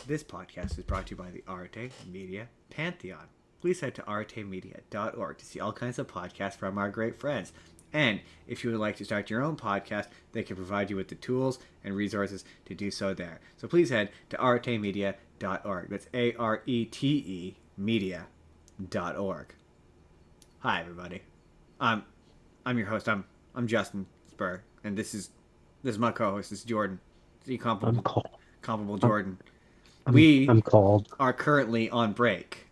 This podcast is brought to you by the Arte Media Pantheon. Please head to artemedia.org to see all kinds of podcasts from our great friends. And if you would like to start your own podcast, they can provide you with the tools and resources to do so there. So please head to artemedia.org. That's A-R-E-T-E media.org. Hi, everybody. I'm your host. I'm Justin Spurr, and this is my co-host. This is Jordan. The comparable Jordan. I'm cold. Are currently on break.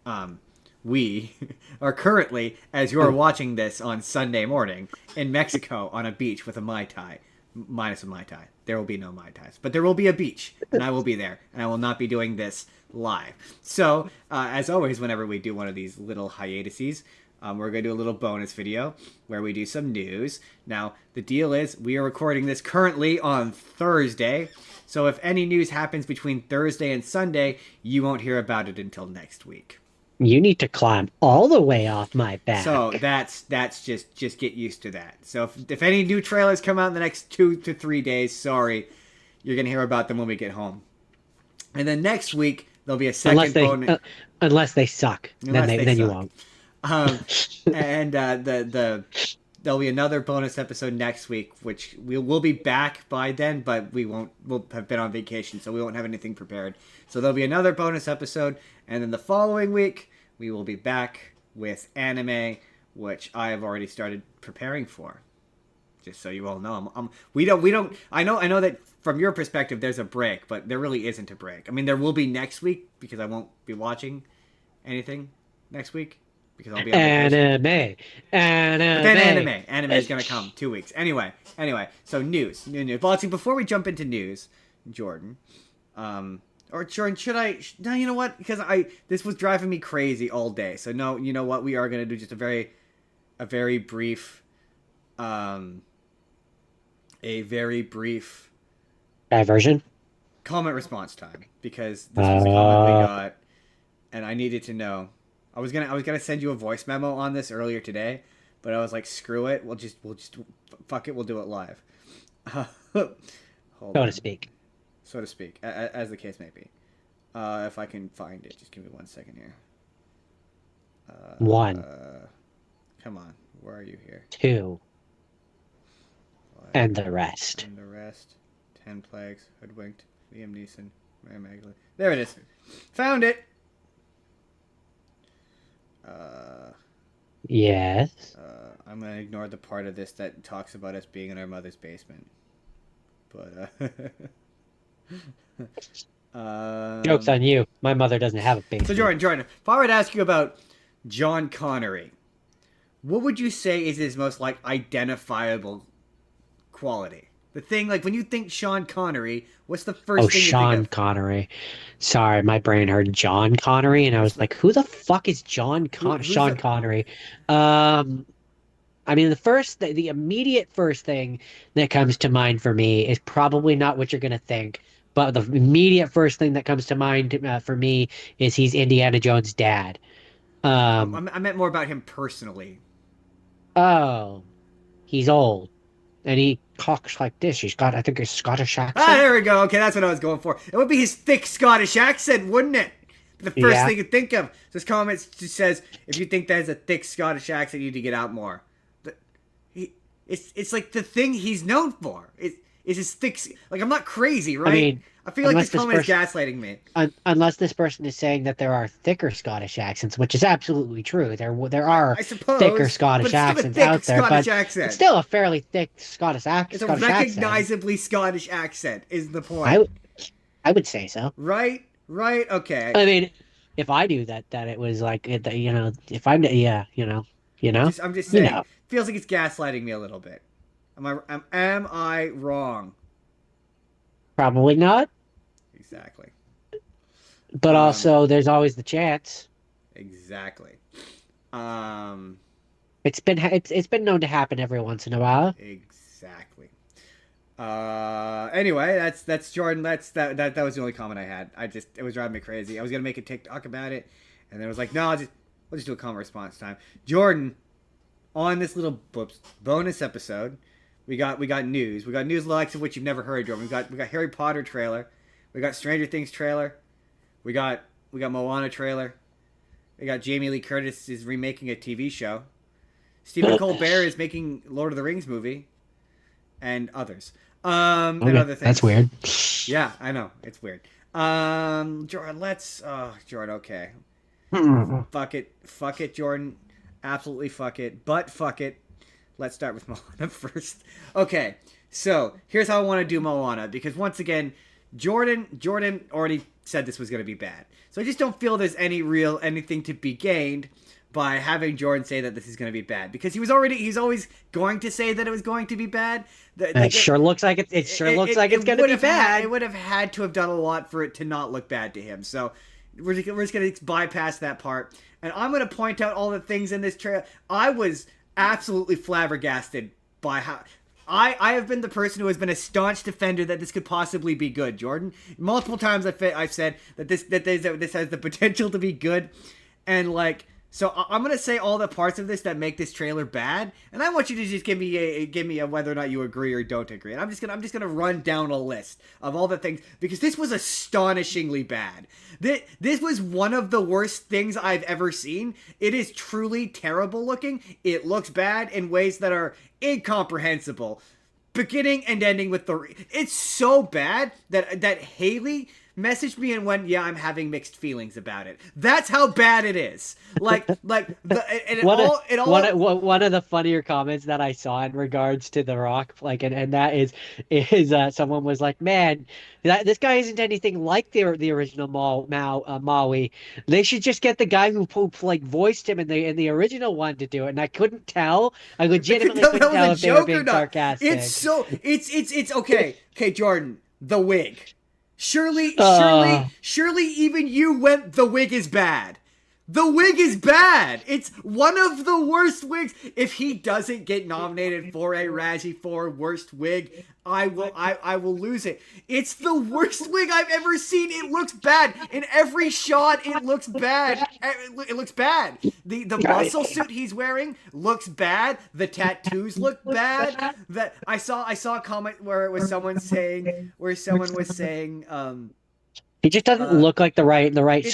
We are currently, as you're watching this on Sunday morning, in Mexico on a beach with a Mai Tai. Minus a Mai Tai. There will be no Mai Tais. But there will be a beach, and I will be there, and I will not be doing this live. So, as always, whenever we do one of these little hiatuses, we're going to do a little bonus video where we do some news. Now, the deal is we are recording this currently on Thursday. So if any news happens between Thursday and Sunday, you won't hear about it until next week. You need to climb all the way off my back. So that's just get used to that. So if any new trailers come out in the next 2 to 3 days, sorry, you're going to hear about them when we get home. And then next week, there'll be a second bonus. Unless they suck. Then you won't. And there'll be another bonus episode next week, which we'll be back by then, but we'll have been on vacation, so we won't have anything prepared. So there'll be another bonus episode, and then the following week we will be back with anime, which I have already started preparing for. Just so you all know, we don't. I know that from your perspective there's a break, but there really isn't a break. I mean, there will be next week because I won't be watching anything next week. Because I'll be on anime. Anime is gonna come 2 weeks. Anyway. So news. Well, see, before we jump into news, Jordan, should I? No, you know what? Because this was driving me crazy all day. So no, you know what? We are gonna do just a very brief, diversion. Comment response time, because this was a comment we got, and I needed to know. I was gonna send you a voice memo on this earlier today, but I was like, screw it. We'll just fuck it. We'll do it live. So to speak, as the case may be. If I can find it, just give me 1 second here. One. Come on, where are you here? Two. And the rest. 10 Plagues, Hoodwinked, Liam Neeson, Mary Magdalene. There it is. Found it. Yes. I'm gonna ignore the part of this that talks about us being in our mother's basement. But Joke's on you. My mother doesn't have a basement. So Jordan, if I were to ask you about John Connery, what would you say is his most identifiable quality? The thing, when you think Sean Connery, what's the first thing you think of? Sean Connery. Sorry, my brain heard John Connery, and I was like, who the fuck is Sean Connery? I mean, the immediate first thing that comes to mind for me is probably not what you're going to think, but the immediate first thing that comes to mind for me is he's Indiana Jones' dad. I meant more about him personally. Oh, he's old. And he talks like this. I think, a Scottish accent. Ah, there we go. Okay, that's what I was going for. It would be his thick Scottish accent, wouldn't it? The first thing you think of. This comment just says, if you think that has a thick Scottish accent, you need to get out more. But it's like the thing he's known for. Is his thick... I'm not crazy, right? I mean... I feel like this comment is gaslighting me. Unless this person is saying that there are thicker Scottish accents, which is absolutely true. There are thicker Scottish accents out there, but it's still a fairly thick Scottish accent. It's a recognizably Scottish accent, is the point. I would say so. Right? Okay. I mean, if I do that it was like, if I'm, I'm just saying, feels like it's gaslighting me a little bit. Am I wrong? Probably not. Exactly. But also, there's always the chance. Exactly. It's been known to happen every once in a while. Exactly. Anyway, that's Jordan. That was the only comment I had. It was driving me crazy. I was gonna make a TikTok about it, and then I was like, no, we'll just do a comment response time. Jordan, on this little bonus episode, we got news. We got news likes of which you've never heard, Jordan. We got Harry Potter trailer. We got Stranger Things trailer. we got Moana trailer. We got Jamie Lee Curtis is remaking a TV show. Stephen Colbert is making Lord of the Rings movie, and others. Okay, And other things. that's weird. Yeah, I know it's weird. Jordan, Jordan. Okay, fuck it, Jordan. Absolutely fuck it. But fuck it. Let's start with Moana first. Okay, so here's how I want to do Moana, because once again, Jordan already said this was going to be bad. So I just don't feel there's anything to be gained by having Jordan say that this is going to be bad, because he's always going to say that it was going to be bad. It sure looks like it's going to be bad. It would have had to have done a lot for it to not look bad to him. So we're just going to bypass that part. And I'm going to point out all the things in this trailer. I was absolutely flabbergasted by how... I have been the person who has been a staunch defender that this could possibly be good, Jordan. Multiple times I've said that this has the potential to be good. And like... So I'm gonna say all the parts of this that make this trailer bad, and I want you to just give me a whether or not you agree or don't agree. And I'm just gonna run down a list of all the things, because this was astonishingly bad. This was one of the worst things I've ever seen. It is truly terrible looking. It looks bad in ways that are incomprehensible, beginning and ending with it's so bad that Haley messaged me and went, yeah, I'm having mixed feelings about it. That's how bad it is. One of the funnier comments that I saw in regards to The Rock, and that is someone was like, man, this guy isn't anything like the original Maui. They should just get the guy who voiced him in the original one to do it. And I couldn't tell. I legitimately couldn't tell if they were being sarcastic. It's okay. Okay, Jordan, the wig. Surely even you went, the wig is bad. The wig is bad. It's one of the worst wigs. If he doesn't get nominated for a Razzie for worst wig, I will lose it. It's the worst wig I've ever seen. It looks bad. In every shot, it looks bad. It looks bad. The muscle suit he's wearing looks bad. The tattoos look bad. That I saw a comment where it was someone was saying he just doesn't look like the right right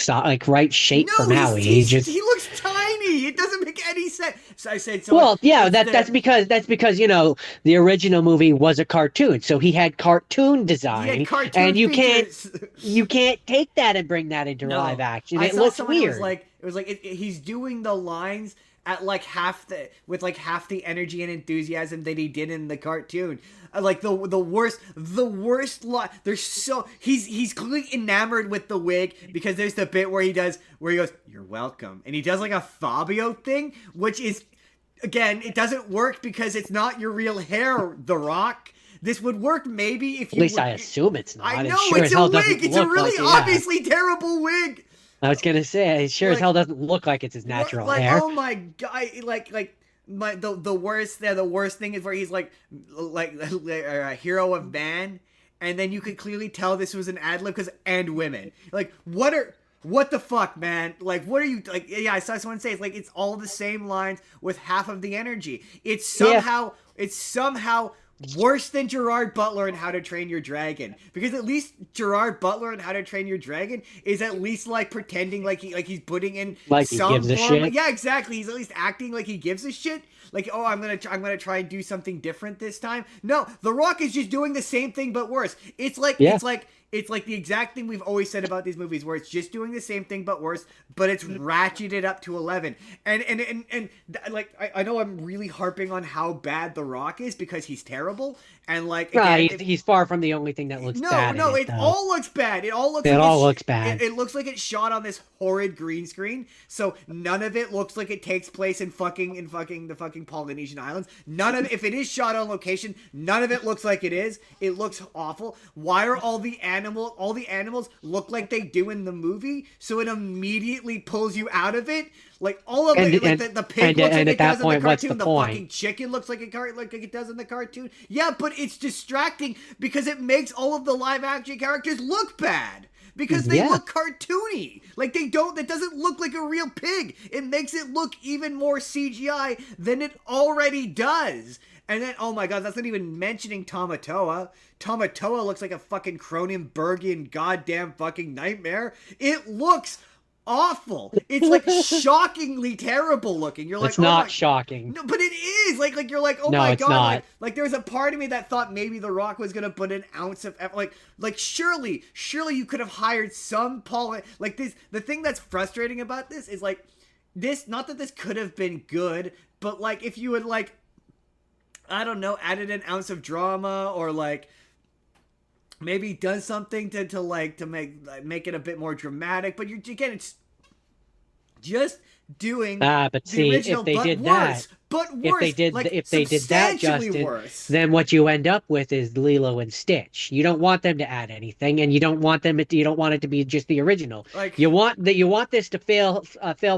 shape for Maui. He looks tiny. It doesn't make any sense. So I said, that's because the original movie was a cartoon, so he had cartoon design, and you can't take that and bring that into live action. It looks weird. It was like he's doing the lines at half the energy and enthusiasm that he did in the cartoon. The worst lot. He's clearly enamored with the wig, because there's the bit where he goes, "You're welcome," and he does a Fabio thing, which is, again, it doesn't work because it's not your real hair, The Rock. This would work maybe if you... At least I assume it's not. I know, it's a wig. It's a really obviously terrible wig. I was gonna say, it sure as hell doesn't look like it's his natural hair. Oh my god! The worst thing is where he's like a hero of man, and then you could clearly tell this was an ad lib and women. What the fuck, man? What are you Yeah, I saw someone say it's all the same lines with half of the energy. It's somehow worse than Gerard Butler in How to Train Your Dragon, because at least Gerard Butler in How to Train Your Dragon is at least pretending he's putting in some gives a shit. Yeah, exactly. He's at least acting like he gives a shit. I'm gonna try and do something different this time. No, The Rock is just doing the same thing but worse. It's like the exact thing we've always said about these movies, where it's just doing the same thing but worse, but it's ratcheted up to 11. And I know I'm really harping on how bad The Rock is, because he's terrible, and he's far from the only thing that looks bad. No, it all looks bad. It all looks bad. It looks like it's shot on this horrid green screen, so none of it looks like it takes place in the fucking Polynesian Islands. If it is shot on location, none of it looks like it is. It looks awful. Why are all the animals look like they do in the movie, so it immediately pulls you out of it? All of it, the pig looks like it does in the cartoon. The fucking chicken looks like it does in the cartoon. Yeah, but it's distracting because it makes all of the live action characters look bad. Because they look cartoony. That doesn't look like a real pig. It makes it look even more CGI than it already does. And then, oh my god, that's not even mentioning Tamatoa. Tamatoa looks like a fucking Cronenbergian goddamn fucking nightmare. It looks awful. It's like shockingly terrible looking. You're like, It's oh not my. shocking. No, but it is like you're like, oh No, my it's god, not. like there was a part of me that thought maybe The Rock was gonna put an ounce of like surely you could have hired some Paul, like this. The thing that's frustrating about this is like this, not that this could have been good, but like if you had like, I don't know, added an ounce of drama or like maybe done something to make it a bit more dramatic. But you're again, it's just doing But the see, original, if they but did worse, that, but worse, if they did that, substantially Justin, worse. then what you end up with is Lilo and Stitch. You don't want them to add anything, and you don't want it to be just the original. Like, You want this to fail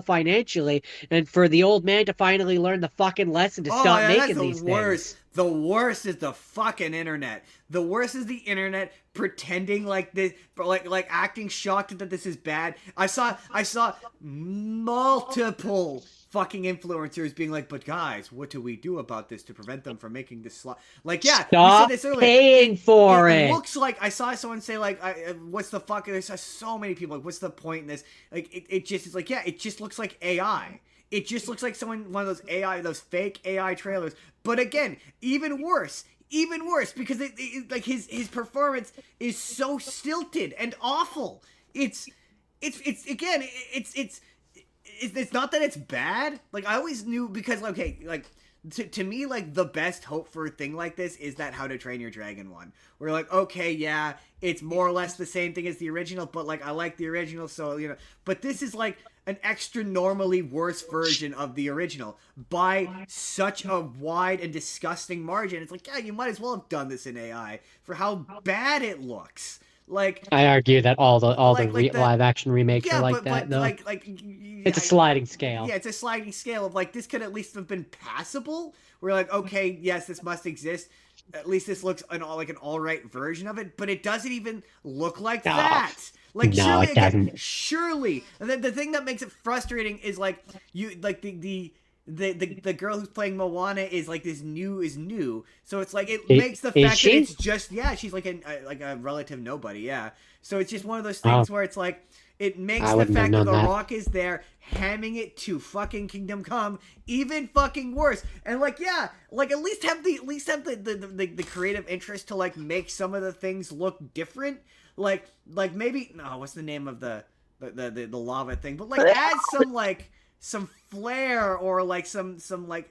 financially, and for the old man to finally learn the fucking lesson to oh, stop yeah, that's making the these worst. things. The worst is the fucking internet. The worst is the internet pretending like this, like acting shocked that this is bad. I saw multiple fucking influencers being like, "But guys, what do we do about this to prevent them from making this slot?" Like, yeah, we said Stop this earlier. paying for It it. looks like I saw someone say like, "What's the fuck?" I saw so many people like, "What's the point in this?" Like, it just is like, yeah, it just looks like AI. It just looks like one of those those fake AI trailers. But again, even worse because like his performance is so stilted and awful. It's again, it's not that it's bad. Like I always knew because okay, like to me, like the best hope for a thing like this is that How to Train Your Dragon one. We're like, okay, yeah, it's more or less the same thing as the original, but like I like the original, so you know. But this is like an extra normally worse version of the original by such a wide and disgusting margin. It's like, yeah, you might as well have done this in AI for how bad it looks. Like I argue that all the like the live action remakes are yeah, like but that, though. like It's a sliding scale. yeah, it's a sliding scale of like this could at least have been passable. We're like, okay, yes, this must exist. At least this looks like an all right version of it, but it doesn't even look like No. that. Like No, surely it again, doesn't. surely the thing that makes it frustrating is like you like the girl who's playing Moana is like is new, so it's like it makes the is fact she? that it's just she's like a relative nobody, yeah. So it's just one of those Oh. things where it's like it makes I the wouldn't have fact that known The that. Rock is there hamming it to fucking Kingdom Come even fucking worse. And like yeah, like at least have the creative interest to like make some of the things look different. Like maybe no, what's the name of the lava thing? But like add some flair or like some like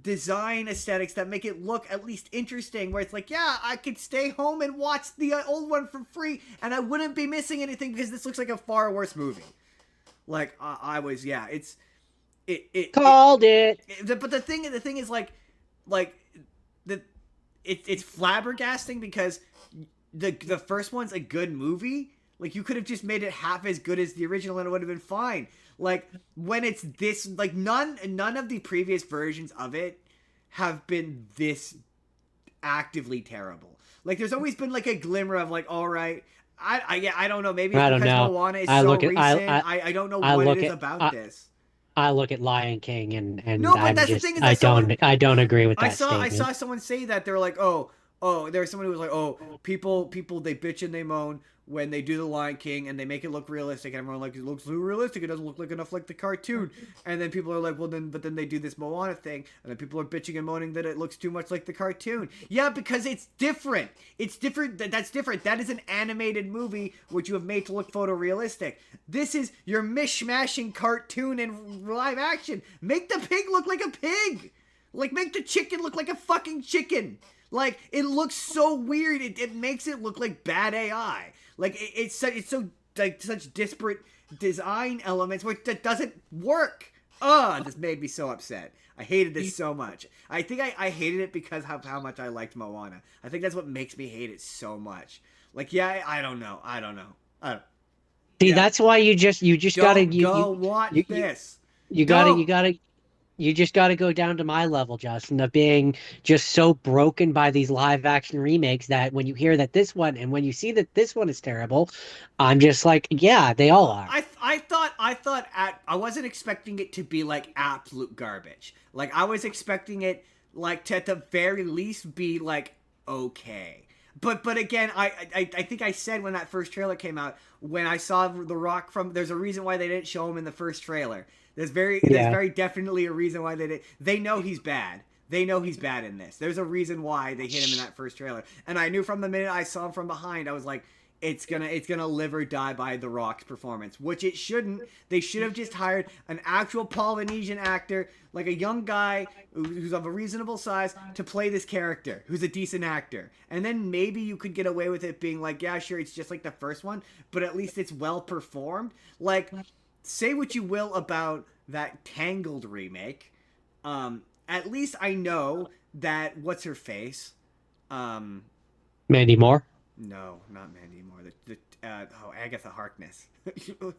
design aesthetics that make it look at least interesting, where it's like, yeah, I could stay home and watch the old one for free and I wouldn't be missing anything because this looks like a far worse movie. Like I was, yeah, it's Called it. but the thing is like the it's flabbergasting because the first one's a good movie. Like you could have just made it half as good as the original and it would have been fine. Like when it's this, like none of the previous versions of it have been this actively terrible. Like there's always been like a glimmer of like, all right, I don't know, maybe it's I don't because know. Moana is I so look at- recent. I- I don't know I what look it is at- about this. I look at Lion King and No, but I'm that's the just thing is I I saw don't I don't agree with that I statement. saw someone say that they were like, oh, there was someone who was like, oh, people they bitch and they moan when they do the Lion King and they make it look realistic, and everyone like, it looks too realistic, it doesn't look like enough like the cartoon. And then people are like, well then, but then they do this Moana thing, and then people are bitching and moaning that it looks too much like the cartoon. Yeah, because it's different. It's different. That's different. That is an animated movie which you have made to look photorealistic. This is you're mishmashing cartoon and live action. Make the pig look like a pig. Like make the chicken look like a fucking chicken. Like it looks so weird. It makes it look like bad AI. Like it's so like such disparate design elements which that doesn't work. This made me so upset. I hated this so much. I think I hated it because of how much I liked Moana. I think that's what makes me hate it so much. Like yeah, I don't know. See, Yeah. that's why you just gotta Watch this. you just gotta go down to my level, Justin, of being just so broken by these live action remakes that when you hear that this one and when you see that this one is terrible, I'm just like, yeah, they all are. I wasn't expecting it to be like absolute garbage. Like I was expecting it like to at the very least be like okay. But again, I think I said when that first trailer came out, when I saw The Rock from, there's a reason why they didn't show him in the first trailer. There's Yeah. very definitely a reason why they did. They know he's bad. They know he's bad in this. There's a reason why they hit him in that first trailer. And I knew from the minute I saw him from behind, I was like, it's gonna live or die by The Rock's performance, which it shouldn't. They should have just hired an actual Polynesian actor, like a young guy who's of a reasonable size, to play this character, who's a decent actor. And then maybe you could get away with it being like, yeah, sure, it's just like the first one, but at least it's well performed. Like, say what you will about that Tangled remake. At least I know that what's her face? Mandy Moore. No, not Mandy Moore. Agatha Harkness.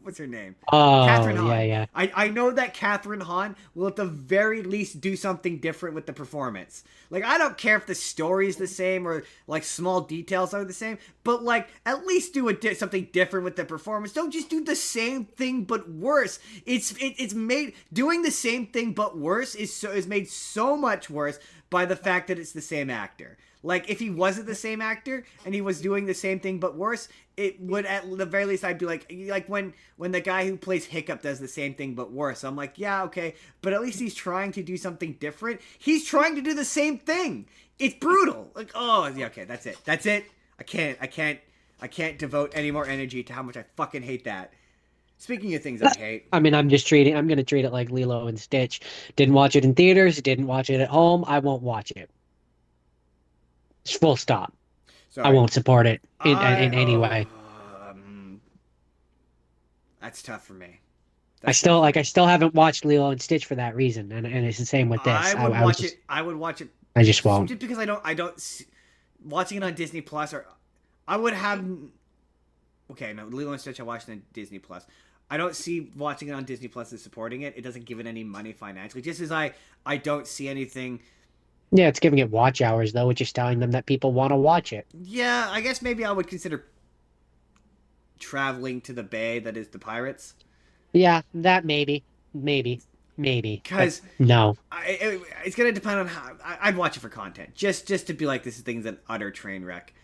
What's her name? Oh, Catherine yeah, Hahn. yeah. I know that Catherine Hahn will at the very least do something different with the performance. Like, I don't care if the story is the same or like small details are the same, but like at least do something different with the performance. Don't just do the same thing but worse. It's made doing the same thing but worse is made so much worse by the fact that it's the same actor. Like, if he wasn't the same actor and he was doing the same thing but worse, it would at the very least I'd be like when the guy who plays Hiccup does the same thing but worse. I'm like, yeah, okay, but at least he's trying to do something different. He's trying to do the same thing. It's brutal. Like, oh yeah, okay, that's it. That's it. I can't devote any more energy to how much I fucking hate that. Speaking of things I hate. I mean, I'm gonna treat it like Lilo and Stitch. Didn't watch it in theaters, didn't watch it at home. I won't watch it. Full stop. Sorry. I won't support it in any way. That's tough for me. I still haven't watched Lilo and Stitch for that reason, and it's the same with this. I would watch it. I just won't. Just because I don't watching it on Disney Plus, or I would have. Okay, no, Lilo and Stitch I watched on Disney Plus. I don't see watching it on Disney Plus and supporting it. It doesn't give it any money financially. Just as I don't see anything. Yeah, it's giving it watch hours though, which is telling them that people want to watch it. Yeah, I guess maybe I would consider traveling to the bay that is the Pirates. Yeah, that maybe. Because no, it's gonna depend on how I'd watch it for content. Just to be like, this thing's an utter train wreck.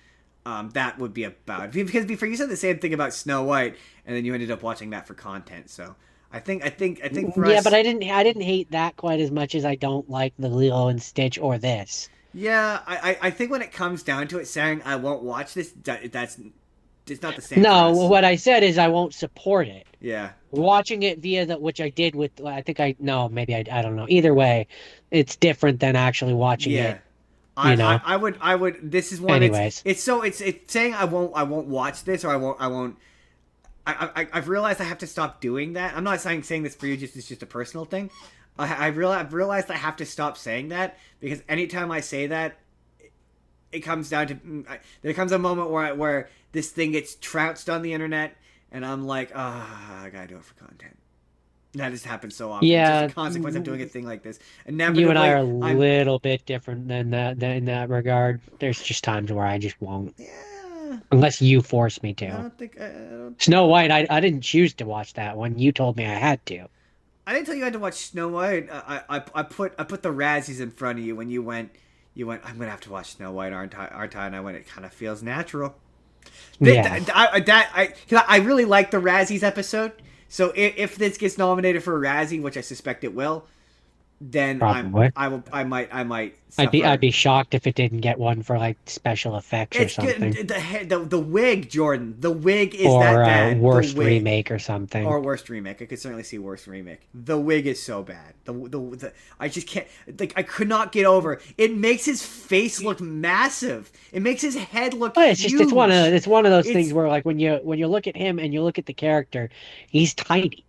That would be about it. Because before you said the same thing about Snow White, and then you ended up watching that for content. So I think for us, yeah, but I didn't hate that quite as much as I don't like the Lilo and Stitch or this. Yeah, I think when it comes down to it, saying I won't watch this, that's it's not the same. No, what I said is I won't support it. Yeah. Watching it via which I did with, I think maybe I don't know. Either way, it's different than actually watching it. I would. This is one. Anyways, it's saying I won't watch this, or I won't. I've realized I have to stop doing that. I'm not saying this for you. It's just a personal thing. I've realized I have to stop saying that, because anytime I say that, it comes down to there comes a moment where this thing gets trounced on the internet, and I'm like, I gotta do it for content. That just happens so often. Yeah, it's just a consequence of doing a thing like this. And you and I are a little bit different than that in that regard. There's just times where I just won't. Yeah. Unless you force me to. I don't Snow White, I didn't choose to watch that one. You told me I had to. I didn't tell you I had to watch Snow White. I put the Razzies in front of you when you went. I'm gonna have to watch Snow White, aren't I? And I went, it kind of feels natural. Yeah. I really like the Razzies episode. So if this gets nominated for a Razzie, which I suspect it will, then Probably. I might. I'd be shocked if it didn't get one for like special effects or something. Good. The wig, Jordan. The wig is or that bad. Worst remake or something. Or worst remake. I could certainly see worst remake. The wig is so bad. The I just can't. Like, I could not get over. It makes his face look massive. It makes his head look. Well, it's huge. just it's one of those things where, like, when you look at him and you look at the character, he's tiny.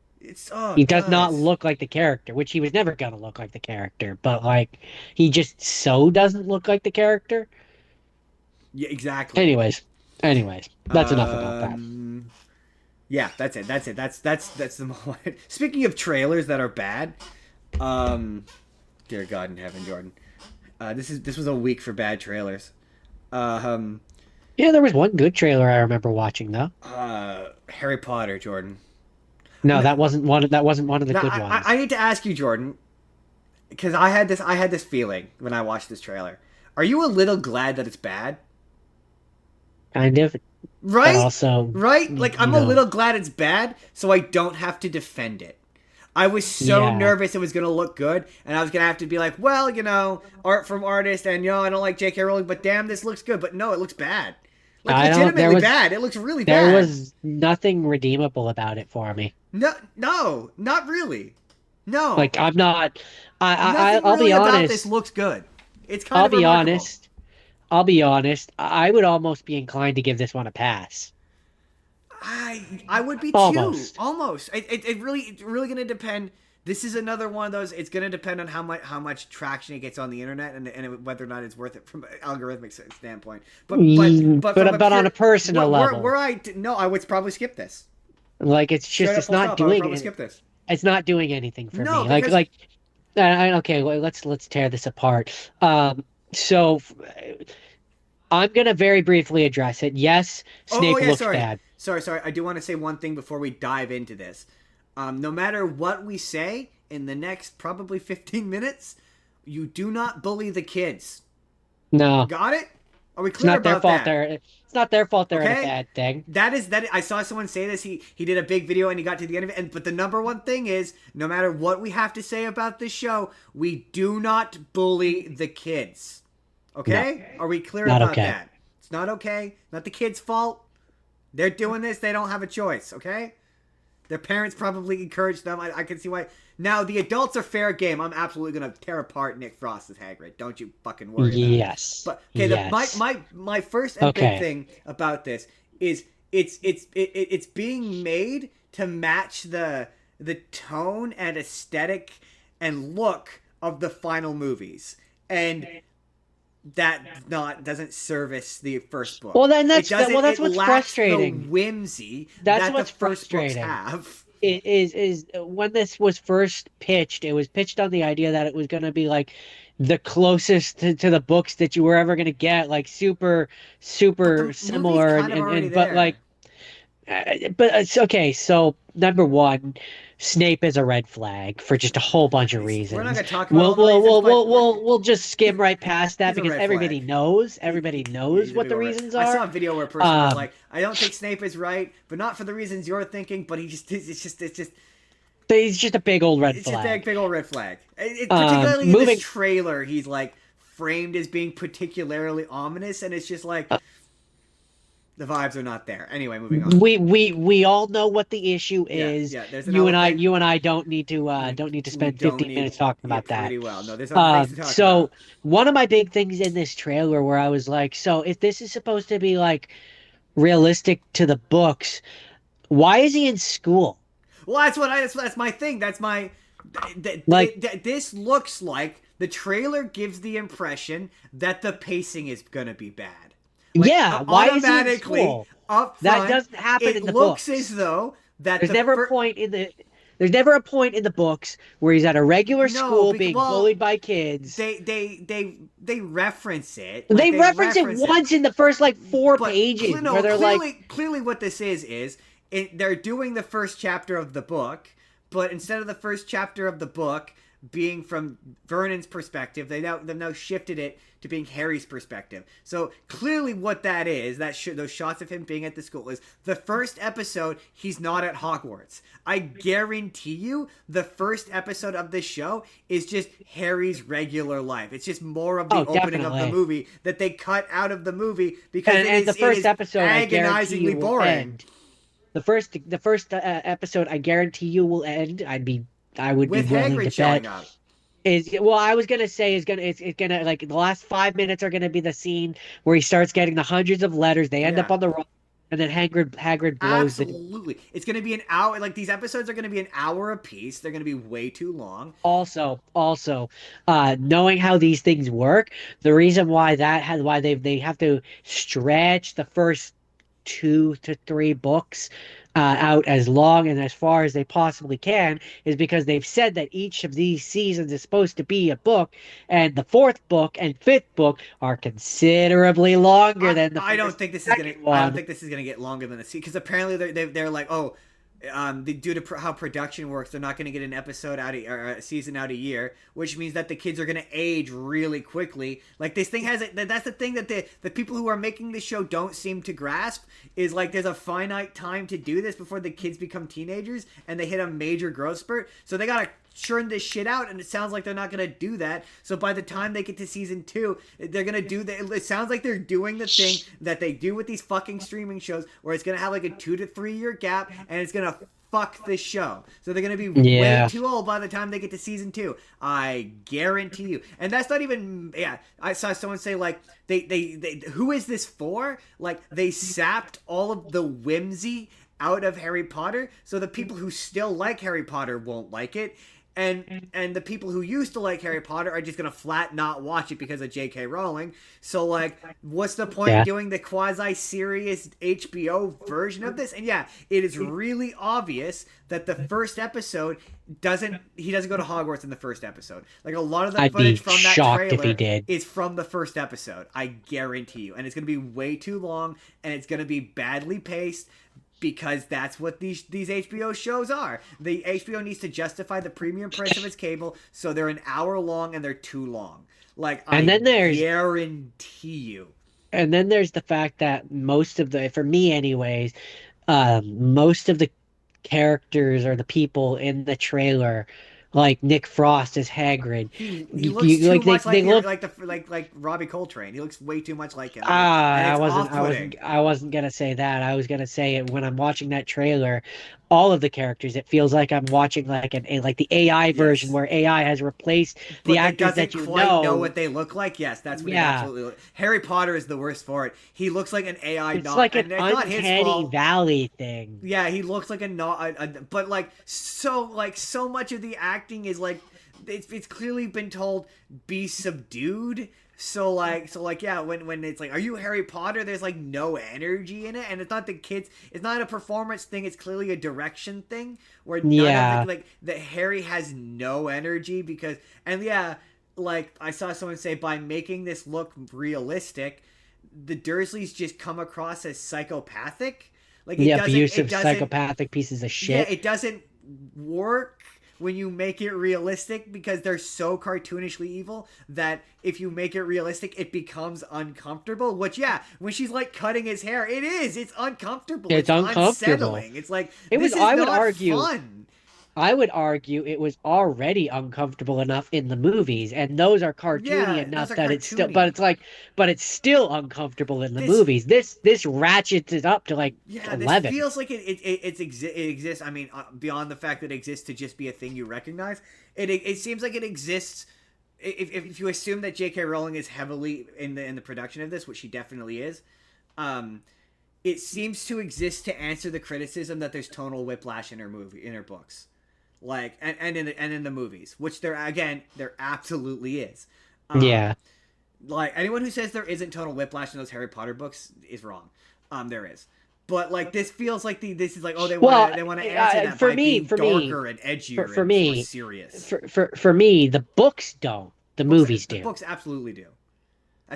He does not look like the character, which he was never gonna look like the character, but like he just doesn't look like the character. Yeah, exactly. Anyways, that's enough about that. Yeah, that's it. That's the moment. Speaking of trailers that are bad, dear God in heaven, Jordan, this was a week for bad trailers. Yeah, there was one good trailer I remember watching though. Harry Potter, Jordan. No, that wasn't one of the good ones. I need to ask you, Jordan. because I had this feeling when I watched this trailer. Are you a little glad that it's bad? Kind of, but Right? also, Right? Like you I'm a know, little glad it's bad, so I don't have to defend it. I was so yeah. nervous it was gonna look good, and I was gonna have to be like, well, art from artist, and I don't like J.K. Rowling, but damn, this looks good. But no, it looks bad. Like I don't. legitimately bad. It looks really There bad. was nothing redeemable about it for me. No, no, not really. No, Like I'm not. nothing I'll be really about this honest. looks good. It's kind I'll of be remarkable. honest. I'll be honest. I would almost be inclined to give this one a pass. I would be too, Almost. almost. It's really gonna depend. This is another one of those. It's gonna depend on how much traction it gets on the internet, and whether or not it's worth it from an algorithmic standpoint. But from a But on pure a personal where level, I no, I would probably skip this. like it's Straight just up, it's full not stop. I would doing probably it. skip this. It's not doing anything for No, me. because Okay, well, let's tear this apart. So I'm gonna very briefly address it. Yes, oh Snape yeah, looks sorry, bad. sorry. I do want to say one thing before we dive into this. No matter what we say in the next probably 15 minutes, you do not bully the kids. No, Got it? Are we it's clear not their about fault. that? It's not their fault. They're in a Okay? bad thing. That I saw someone say this. He did a big video and he got to the end of it. But the number one thing is, no matter what we have to say about this show, we do not bully the kids. No, Okay? Are we clear not about okay. that? It's not okay. Not the kids' fault. They're doing this. They don't have a choice. Okay? Their parents probably encouraged them. I can see why. Now the adults are fair game. I'm absolutely gonna tear apart Nick Frost as Hagrid. Don't you fucking worry about it. Yes, But okay, my yes. my my first and big Okay. thing about this is it's being made to match the tone and aesthetic and look of the final movies, and that not doesn't service the first book. Well, then It doesn't. that's It what's lacks the frustrating. whimsy That's that the what's first books frustrating. have. It is when this was first pitched, it was pitched on the idea that it was going to be like the closest to the books that you were ever going to get, like But super the movie's similar kind of already and but like there. but it's okay. So number one, Snape is a red flag for just a whole bunch of We're not reasons. gonna talk about all the reasons, but We'll just skim right past that he's a because red flag. everybody Yeah, knows he's a what big the old red. reasons I saw are. a video where a person was Um, like, "I don't think Snape is right, but not for the reasons you're thinking." But he's just a big old red it's just a flag. big old red flag. Particularly in this Moving trailer, he's like framed as being particularly ominous, and it's just like the vibes are not there. Anyway, moving on. we all know what the issue Yeah, is. yeah. There's an elephant. You and I don't need to We spend don't 15 need. minutes talking Yeah, about that. pretty well. No, there's other things to talk So about. one of my big things in this trailer where I was like, so if this is supposed to be like realistic to the books, why is he in school? Well, that's my thing. That's my. Like, This looks like the trailer gives the impression that the pacing is gonna be bad. Like yeah, why is he in automatically school? up That front, doesn't happen it in the looks as books. though that There's the never a first. point in the there's never a point in the books where he's at a regular No, school because being well, bullied by kids. they reference it. Like They they reference it reference it. once in the first like four But pages where no, they're like, clearly, what this is they're doing the first chapter of the book, but instead of the first chapter of the book being from Vernon's perspective, they've now shifted it to being Harry's perspective. So clearly, what that is, those shots of him being at the school is the first episode. He's not at Hogwarts. I guarantee you, the first episode of this show is just Harry's regular life. It's just more of the oh, opening of the definitely. movie that they cut out of the movie because And the it is first episode, I guarantee agonizingly you will boring. end. The first episode, I guarantee you will end. I would be With willing to Hagrid showing bet up. is well, I was gonna say is gonna it's gonna like the last 5 minutes are gonna be the scene where he starts getting the hundreds of letters. They end up Yeah. on the road, and then Hagrid blows the. Absolutely. It's going to be an hour. Like, these episodes are going to be an hour apiece. They're going to be way too long. Also, knowing how these things work, the reason why they have to stretch the first 2 to 3 books out as long and as far as they possibly can is because they've said that each of these seasons is supposed to be a book, and the fourth book and fifth book are considerably longer than the I don't first think this is and gonna. second I don't one. think this is gonna get longer than a season because apparently they're like, oh, due to how production works, they're not going to get an episode out or a season out a year, which means that the kids are going to age really quickly. Like this thing has that's the thing that the people who are making this show don't seem to grasp is like there's a finite time to do this before the kids become teenagers and they hit a major growth spurt. So they got to churn this shit out, and it sounds like they're not going to do that. So by the time they get to season 2, they're going to do that. It sounds like they're doing the thing that they do with these fucking streaming shows where it's going to have like a 2 to 3 year gap, and it's going to fuck this show. So they're going to be way too old by the time they get to season 2. I guarantee you. And that's not even, I saw someone say like, they who is this for? Like they sapped all of the whimsy out of Harry Potter, so the people who still like Harry Potter won't like it. And the people who used to like Harry Potter are just gonna flat not watch it because of J.K. Rowling. So like, what's the point of doing the quasi-serious HBO version of this? And yeah, it is really obvious that the first episode he doesn't go to Hogwarts in the first episode. Like a lot of the footage from that trailer is from the first episode. I guarantee you, and it's gonna be way too long, and it's gonna be badly paced. Because that's what these HBO shows are. The HBO needs to justify the premium price of its cable, so they're an hour long and they're too long. Like, I guarantee you. And then there's the fact that for me anyways, most of the characters or the people in the trailer, like Nick Frost as Hagrid, he looks too much like Robbie Coltrane. He looks way too much like him. I wasn't gonna say that. I was gonna say it when I'm watching that trailer. All of the characters, it feels like I'm watching like the AI version where AI has replaced the actors that you know what they look like. Yes, that's what it absolutely looks. Harry Potter is the worst for it. He looks like an AI. It's like an uncanny valley thing. Yeah, he looks like but like so much of the acting is like it's clearly been told be subdued. So yeah, when it's like, are you Harry Potter? There's like no energy in it, and it's not the kids. It's not a performance thing. It's clearly a direction thing where that Harry has no energy like I saw someone say by making this look realistic, the Dursleys just come across as psychopathic. Like abusive, psychopathic pieces of shit. Yeah, it doesn't work when you make it realistic because they're so cartoonishly evil that if you make it realistic, it becomes uncomfortable. Which, when she's like cutting his hair, it's uncomfortable. It's uncomfortable. Unsettling. It's like, fun. I would argue it was already uncomfortable enough in the movies, and those are cartoony enough that it's still, but it's still uncomfortable in the movies. This ratchets it up to like 11. This feels like it exists. I mean, beyond the fact that it exists to just be a thing you recognize, it seems like it exists. If you assume that J.K. Rowling is heavily in the production of this, which she definitely is, it seems to exist to answer the criticism that there's tonal whiplash in her books. Like and in the movies, which there absolutely is. Like anyone who says there isn't tonal whiplash in those Harry Potter books is wrong. There is, but like this feels like this is like they want to answer that by being darker and edgier and more serious. For me, the books don't. The movies do. The books absolutely do.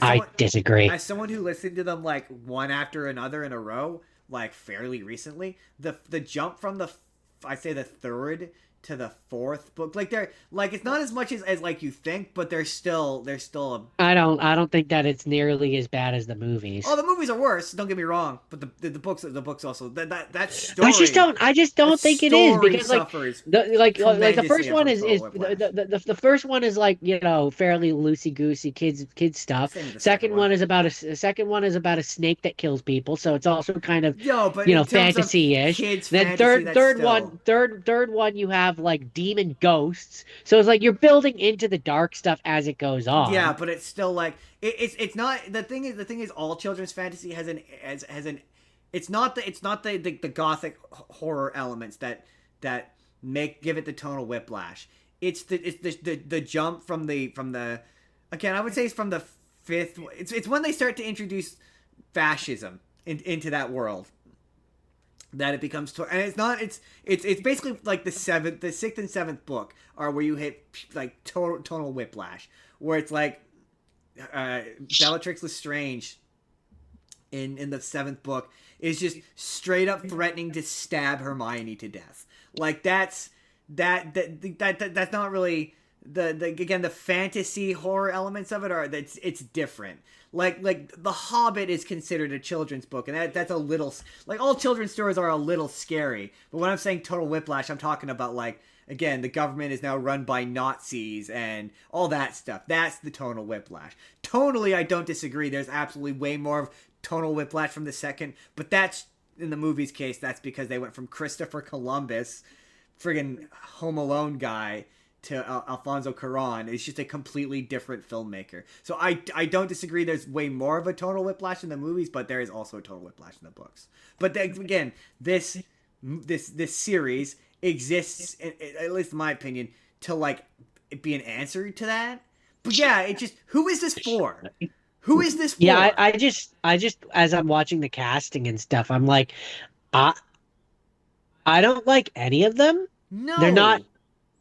I disagree. As someone who listened to them like one after another in a row, like fairly recently, the jump from the third to the fourth book, like they're like it's not as much as like you think, but they're still I don't think that it's nearly as bad as the movies. Oh, the movies are worse, don't get me wrong, but the books also that story I just don't think it is, because the first one is the first one is like, fairly loosey goosey kids stuff. Second one is about a snake that kills people, so it's also kind of fantasy-ish. Then third one you have like demon ghosts, so it's like you're building into the dark stuff as it goes on. Yeah, but it's still like it's not the thing is all children's fantasy has an it's not the gothic horror elements that give it the tonal whiplash. It's the jump from the again, I would say it's from the fifth. It's when they start to introduce fascism into that world that it becomes and it's basically like the sixth and seventh book are where you hit like tonal whiplash, where it's like Bellatrix Lestrange in the seventh book is just straight up threatening to stab Hermione to death. Like that's not really the again the fantasy horror elements of it are that's it's different. Like The Hobbit is considered a children's book, and that's a little like all children's stories are a little scary. But when I'm saying total whiplash, I'm talking about like again the government is now run by Nazis and all that stuff. That's the tonal whiplash. Tonally, I don't disagree. There's absolutely way more of tonal whiplash from the second, but that's in the movie's case. That's because they went from Christopher Columbus, friggin' Home Alone guy, to Alfonso Cuarón. Is just a completely different filmmaker. So I don't disagree. There's way more of a tonal whiplash in the movies, but there is also a total whiplash in the books. But again, this series exists, at least in my opinion, to like be an answer to that. But yeah, it just who is this for? Who is this for? Yeah, I just as I'm watching the casting and stuff, I'm like, I I don't like any of them. No, They're not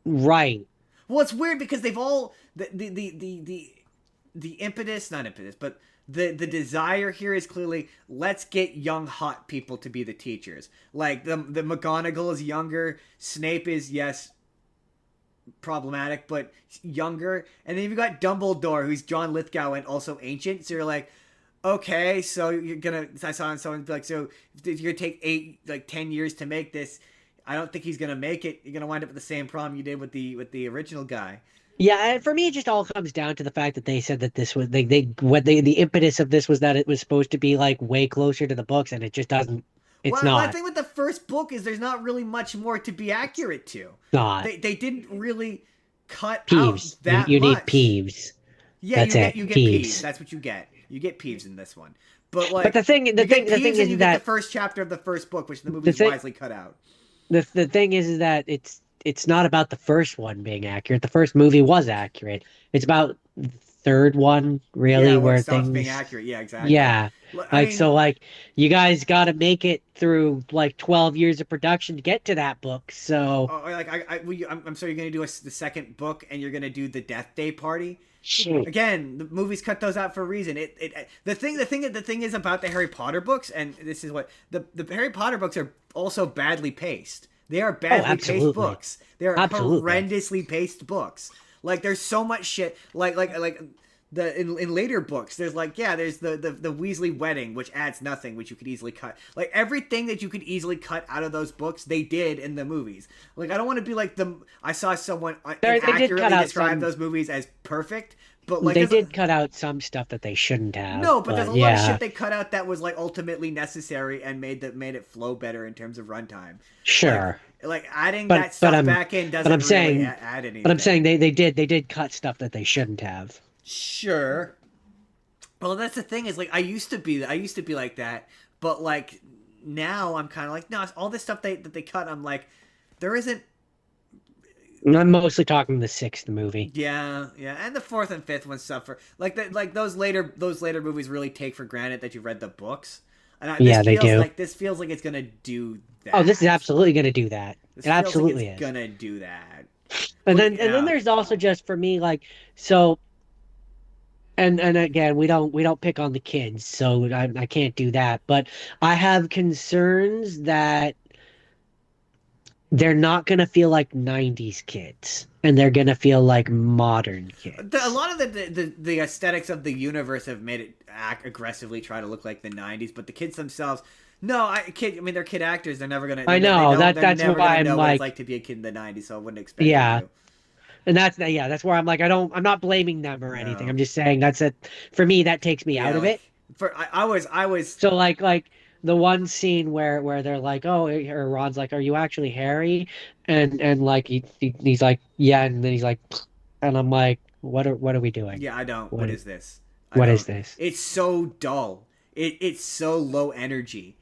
right. Well, it's weird because they've all the impetus, not impetus, but the desire here is clearly let's get young hot people to be the teachers. Like the McGonagall is younger, Snape is yes problematic but younger, and then you've got Dumbledore who's John Lithgow and also ancient. So you're like, okay, so you're gonna. I saw someone be like, so if you're gonna take 10 years to make this. I don't think he's gonna make it. You're gonna wind up with the same problem you did with the original guy. Yeah, and for me, it just all comes down to the fact that they said that this was the impetus of this was that it was supposed to be like way closer to the books, and it just doesn't. It's Well, not. I think with the first book is there's not really much more to be accurate to. Not. They didn't really cut Peeves. out that You need much. Peeves. Yeah, That's it. you get Peeves. That's what you get. You get Peeves in this one. But like, But the thing you get is Peeves and you get that the first chapter of the first book, which the movie's thing- wisely cut out. the thing is that it's not about the first one being accurate. The first movie was accurate. It's about the third one really Yeah, where it stops things being accurate. Yeah, exactly. Yeah. I mean, So you guys got to make it through like 12 years of production to get to that book. So I'm sorry, you're gonna do the second book and you're gonna do the Death Day party. shit. Again, the movies cut those out for a reason. The thing is about the Harry Potter books, and this is what the Harry Potter books are also badly paced. They are badly paced books. They are horrendously paced books. Like there's so much shit. Like in later books, there's there's the Weasley wedding, which adds nothing, which you could easily cut. Like everything that you could easily cut out of those books, they did in the movies. Like I don't want to be like I saw someone accurately describe those movies as perfect, but like they did cut out some stuff that they shouldn't have. No, but there's a lot of shit they cut out that was like ultimately necessary and made it flow better in terms of runtime. Sure. Like adding that stuff back in doesn't really add anything. But I'm saying they did cut stuff that they shouldn't have. Sure. Well, that's the thing is like I used to be like that, but like now I'm kind of like no, all this stuff that they cut. I'm like, there isn't. I'm mostly talking the sixth movie. Yeah, and the fourth and fifth one suffer. Like those later movies really take for granted that you've read the books. And they do. Like this feels like it's gonna do that. Oh, this is absolutely gonna do that. It absolutely is gonna do that. And then there's also just for me like so. And again, we don't pick on the kids, so I can't do that. But I have concerns that they're not gonna feel like '90s kids, and they're gonna feel like modern kids. A lot of the aesthetics of the universe have made it aggressively try to look like the '90s, but the kids themselves. No, they're kid actors. They're never gonna. I know that's why I'm know like, what it's like to be a kid in the '90s, so I wouldn't expect. Yeah. Them to. And that's where I'm like, I'm not blaming them or anything. I'm just saying for me, that takes me out of it. I was. So like the one scene where they're like, oh, or Ron's like, are you actually Harry? And like he's like, yeah, and then he's like, and I'm like, what are we doing? Yeah, I don't. What is this? What is this? It's so dull. It's so low energy.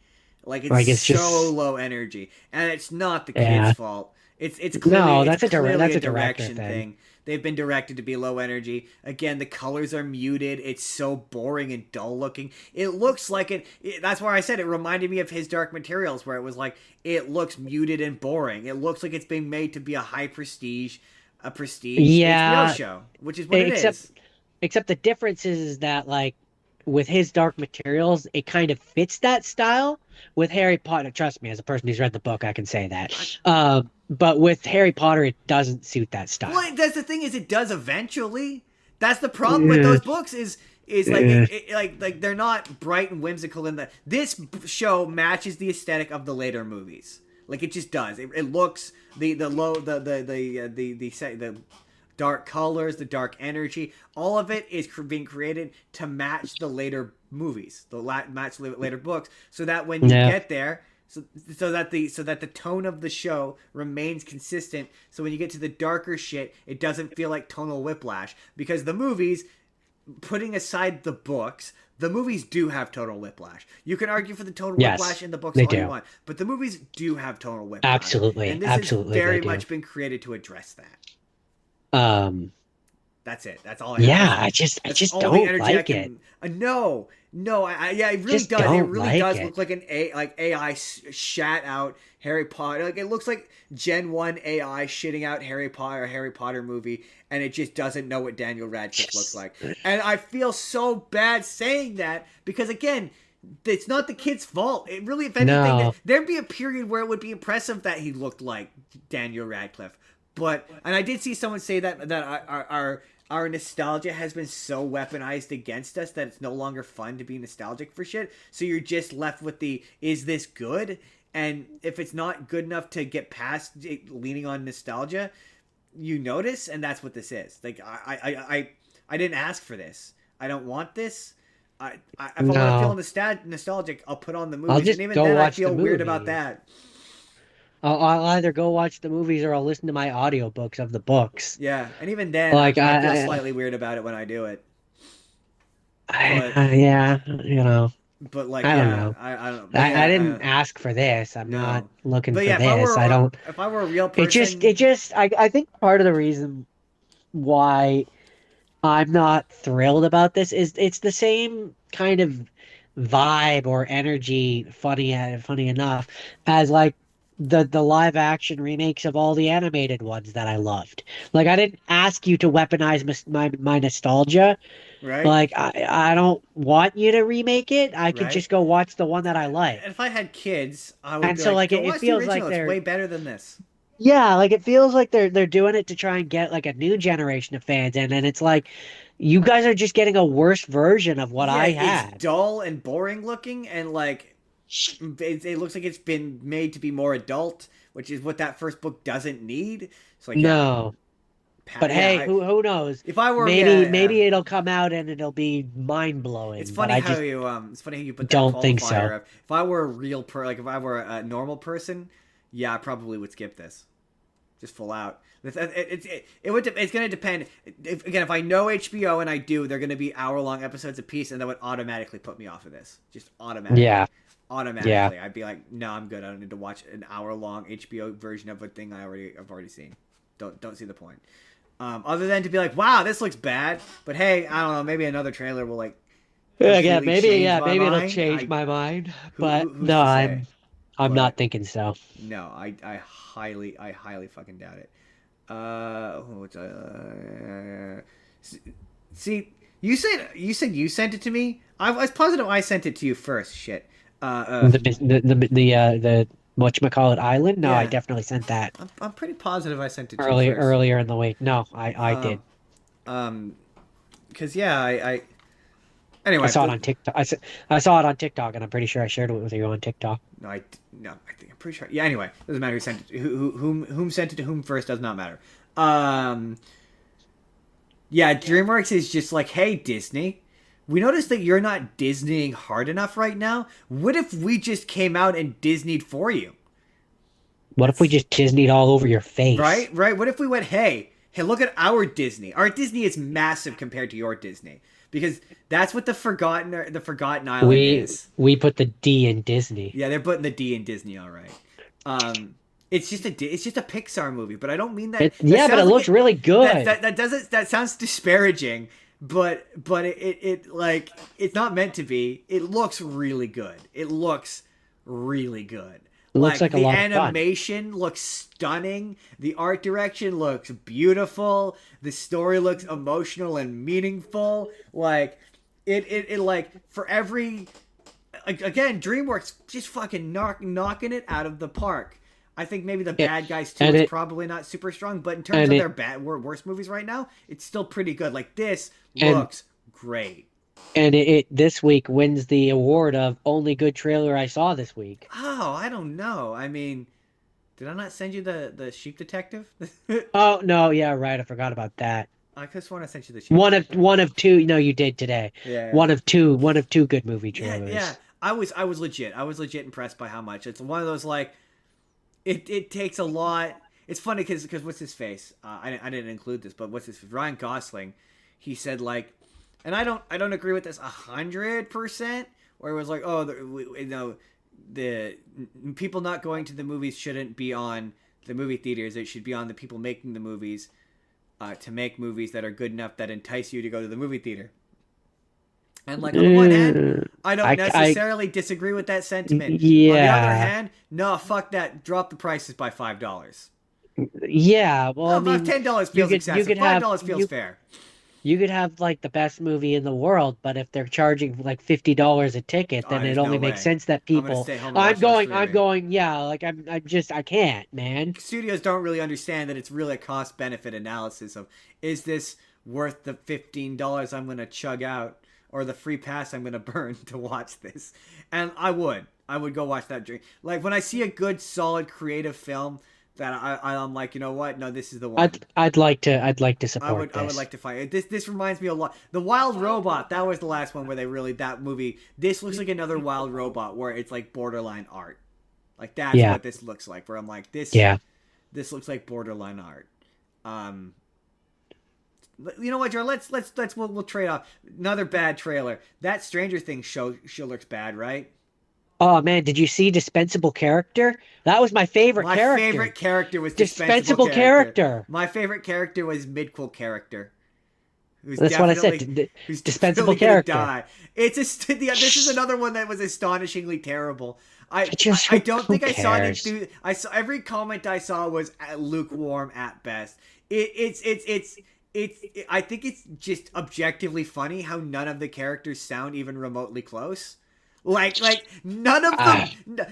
Like it's so just low energy, and it's not the kid's fault. It's clearly, no, that's it's a direction director thing. They've been directed to be low energy. Again, the colors are muted. It's so boring and dull looking. It looks like that's why I said it reminded me of his Dark Materials, where it was like it looks muted and boring. It looks like it's being made to be a prestige HBO show, which is what it is. Except the difference is that like with his Dark Materials, it kind of fits that style. With Harry Potter, trust me, as a person who's read the book, I can say that. I, But with Harry Potter, it doesn't suit that style. well, that's the thing is it does eventually. That's the problem with Yeah, those books is like yeah. like they're not bright and whimsical in the this show matches the aesthetic of the later movies. Like it just does. It looks the low the dark colors, the dark energy, all of it is being created to match the later movies, match later books, so that when you Yeah. get there, so that the tone of the show remains consistent. So when you get to the darker shit, it doesn't feel like tonal whiplash because the movies, putting aside the books, the movies do have tonal whiplash. You can argue for the tonal whiplash Yes, in the books they all you do. want, but the movies do have tonal whiplash, Absolutely, and this has absolutely, they very do. much been created to address that. Um, That's it. That's all I have. yeah, I That's just all the don't energy I like it. can. No, no. Yeah, it really Just does. It don't really like does it. look like an AI shat out Harry Potter. Like it looks like Gen 1 AI shitting out Harry Potter, a Harry Potter movie, and it just doesn't know what Daniel Radcliffe looks Just like. And I feel so bad saying that because again, it's not the kid's fault. It really, if anything, no. there'd be a period where it would be impressive that he looked like Daniel Radcliffe. But and I did see someone say that our nostalgia has been so weaponized against us that it's no longer fun to be nostalgic for shit. So you're just left with the is this good? And if it's not good enough to get past it, leaning on nostalgia, you notice, and that's what this is. Like I didn't ask for this. I don't want this. If I want to feel No. nostalgic, I'll put on the I'll movies, and just even go then, I watch the feel weird about movies. that. I'll either go watch the movies or I'll listen to my audiobooks of the books. Yeah, and even then, Like I feel slightly weird about it when I do it. But yeah, like I don't yeah, know. I don't know. But I yeah, didn't ask for this. I'm not no. looking But for yeah, this. I don't. if I were a real It person, just I think part of the reason why I'm not thrilled about this is it's the same kind of vibe or energy, funny enough, as like the live action remakes of all the animated ones that I loved. Like I didn't ask you to weaponize my nostalgia. right, Like I don't want you to remake it. I could right. just go watch the one that I like. If I had kids, I would And be so like, like go it watch the feels like original. It's way better than this. yeah, like it feels like they're doing it to try and get like a new generation of fans in, and it's like you guys are just getting a worse version of what Yeah, I it's had. dull and boring looking, and like it looks like it's been made to be more adult, which is what that first book doesn't need. It's like yeah, No. But yeah. hey, who knows? If I were Maybe yeah. maybe it'll come out and it'll be It's mind-blowing, but funny I how just you it's funny how you put that don't think qualifier so. of if I were a real like if I were a normal person, yeah, I probably would skip this. Just full out. It's going to depend. If I know HBO and I do, they're going to be hour-long episodes a piece, and that would automatically put me off of this. Just Yeah. automatically. Yeah. Automatically. I'd be like, no, I'm good. I don't need to watch an hour-long HBO version of a thing I've already seen. Don't see the point. Other than to be like, wow, this looks bad, but hey, I don't know, maybe another trailer will like completely change my Maybe it'll mind. change my mind, but Who's no, to say? I'm not But thinking so. no, I highly fucking doubt it. What's see, you said you sent it to me. I was positive I sent it to you first. Shit. The whatchamacallit island? No, I Yeah, definitely sent that I'm pretty positive I sent it to you first. earlier in the week. No, I did. Um, um, because yeah, I I anyway. saw it on TikTok. I saw it on TikTok, and I'm pretty sure I shared it with you on TikTok. No, I think I'm pretty sure. Yeah. Anyway, doesn't matter who sent it. Whom sent it to whom first does not matter. Um. Yeah, DreamWorks is just like, hey, Disney, we noticed that you're not Disneying hard enough right now. What if we just came out and Disneyed for you? What if we That's just Disneyed all over your face? right. What if we went, hey, look at our Disney. Our Disney is massive compared to your Disney because that's what the Forgotten Island is. We put the D in Disney. Yeah, they're putting the D in Disney, all right. It's just a Pixar movie, but I don't mean that. That Yeah, but it sounds like looks really good. that doesn't that sounds disparaging, but it like it's not meant to be. It looks really good. It looks really good. It looks Like like a the lot of fun. animation looks stunning. The art direction looks beautiful. The story looks emotional and meaningful. Like It like for every again, DreamWorks just fucking knocking it out of the park. I think maybe the It, Bad Guys 2 and is it probably not super strong, but in terms and of it their worst movies right now, it's still pretty good. Like this and looks great. it this week wins the award of only good trailer I saw this week. Oh, I don't know. I mean, did I not send you the Sheep Detective? Oh no, yeah, right. I forgot about that. I just want to send you the Sheep Detective. One of two. No, you did today. Yeah, One of two good movie yeah. trailers. I was legit. I was legit impressed by how much. It's one of those like it takes a lot. It's funny because what's his face? I didn't include this, but what's his Ryan Gosling? He said like, and I don't agree with this 100%. Where it was like, oh, you know, the people not going to the movies shouldn't be on the movie theaters. It should be on the people making the movies to make movies that are good enough that entice you to go to the movie theater. And like on the one hand, Uh, I don't necessarily disagree with that sentiment. On the other yeah, hand, no, fuck that. Drop the prices by $5. yeah. Well, I Oh, mean, $10 feels you excessive. could have $5 feels fair. you could have like the best movie in the world, but if they're charging like $50 a ticket, then it There's no only makes way. sense that I'm gonna people. stay home and watch it on I'm streaming. going. Yeah, like I'm just I can't, man. Studios don't really understand that it's really a cost benefit analysis of is this worth the $15 I'm gonna chug out or the free pass I'm gonna burn to watch this. And I would go watch that dream. Like when I see a good solid creative film that I'm like, you know what, no, this is the one. I'd like to support I would this. like to find it. This reminds me a lot. The Wild Robot, that was the last one where they really that movie. This looks like another Wild Robot where it's like borderline art. Like that's Yeah, what this looks like. Where I'm like yeah. this looks like borderline art. Um, you know what, Joe? We'll trade off another bad trailer. That Stranger Things show looks bad, right? Oh man, did you see Dispensable Character? That was my favorite My character. favorite character was dispensable Dispensable character. Character. My favorite character was midquel character. That's what I said. Who's Dispensable definitely gonna character. die. This is another one that was astonishingly terrible. Just I don't who think I saw cares? it. I saw every comment I saw was lukewarm at best. I think it's just objectively funny how none of the characters sound even remotely close. Like none of them.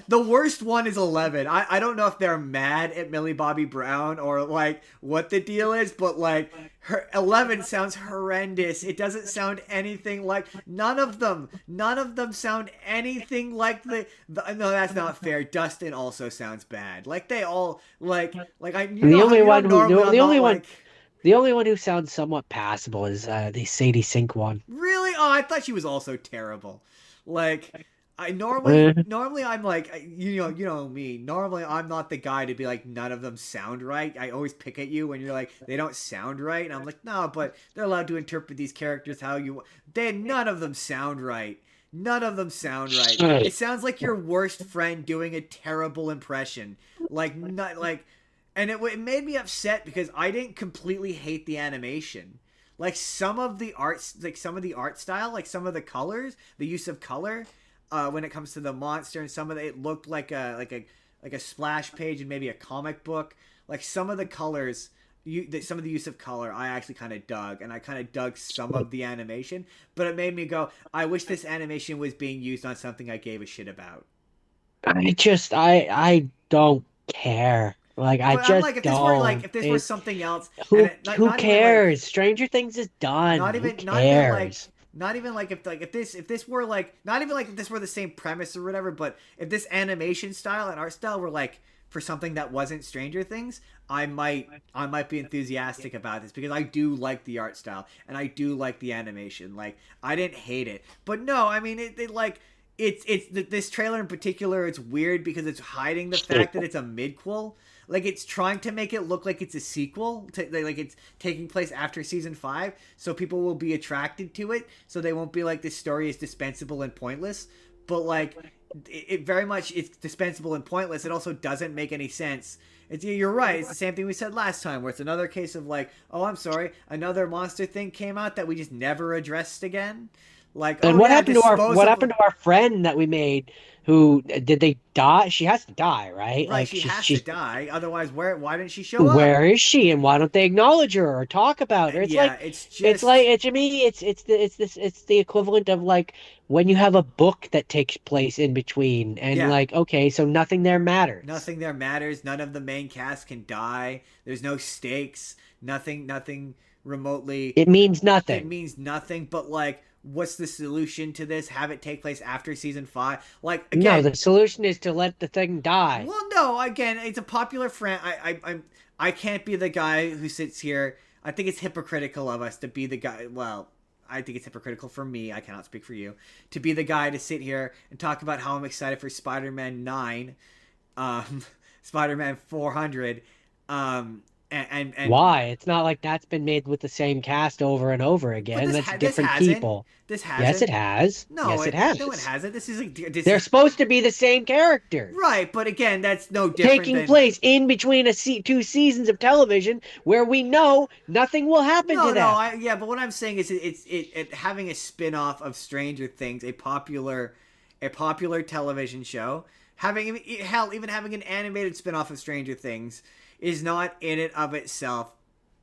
The worst one is 11. I don't know if they're mad at Millie Bobby Brown or like what the deal is, but like her 11 sounds horrendous. It doesn't sound anything like none of them. None of them sound anything like the no, that's not fair. Dustin also sounds bad. Like they all like I you And know how you know normally I'm the not only one like the only one who sounds somewhat passable is the Sadie Sink one. really? Oh, I thought she was also terrible. Like I Eh, normally I'm like you know me. Normally I'm not the guy to be like none of them sound right. I always pick at you when you're like they don't sound right, and I'm like no, but they're allowed to interpret these characters how you. They none of them sound right. None of them sound right. It sounds like your worst friend doing a terrible impression. Like not like, and it made me upset because I didn't completely hate the animation. Like some of the arts, like some of the art style, like some of the colors, the use of color, when it comes to the monster, and some of it looked like a splash page and maybe a comic book. Like some of the colors, some of the use of color, I actually kind of dug, and I kind of dug some of the animation. But it made me go, I wish this animation was being used on something I gave a shit about. I don't care. Like I But I'm just like, don't. if this were something else, and Who it, who not even like cares? Stranger Things is done. Who not even like cares? not even like if this were like not even like if this were the same premise or whatever, but if this animation style and art style were like for something that wasn't Stranger Things, I might be enthusiastic about this because I do like the art style and I do like the animation. Like I didn't hate it, but no, I mean it like it's this trailer in particular. It's weird because it's hiding the fact that it's a midquel. Like it's trying to make it look like it's a sequel to like it's taking place after season 5, so people will be attracted to it, so they won't be like this story is dispensable and pointless. But like it very much it's dispensable and pointless. It also doesn't make any sense. You're right. It's the same thing we said last time, where it's another case of like, oh, I'm sorry, another monster thing came out that we just never addressed again. Like, And oh what yeah, happened to our what disposable. happened to our friend that we made? Who did they die? She has to die, right? Right, Like she has to she's die. Otherwise, why didn't she show up? where is she, and why don't they acknowledge her or talk about her? And yeah, it's It's like just to me, it's the equivalent of like when you have a book that takes place in between, and yeah, like okay, so nothing there matters. nothing there matters. None of the main cast can die. There's no stakes. Nothing remotely. It means It nothing. means nothing. But like, what's the solution to this? Have it take place after season 5? Like No, again, the solution is to let the thing die. well, no. Again, it's a popular friend. I can't be the guy who sits here. I think it's hypocritical of us to be the guy. Well, I think it's hypocritical for me. I cannot speak for you. To be the guy to sit here and talk about how I'm excited for Spider-Man 9, um, Spider-Man 400, and Why? It's not like that's been made with the same cast over and over but again. That's this different hasn't. people. This Yes, it hasn't. has. No, Yes, it no, it has. hasn't. This They're is supposed to be the same characters. right. But again, that's no different Taking than. place in between two seasons of television where we know nothing will happen No, to no, them. yeah, but what I'm saying is it having a spin-off of Stranger Things, a popular television show, hell, even having an animated spin-off of Stranger Things is not in it of itself.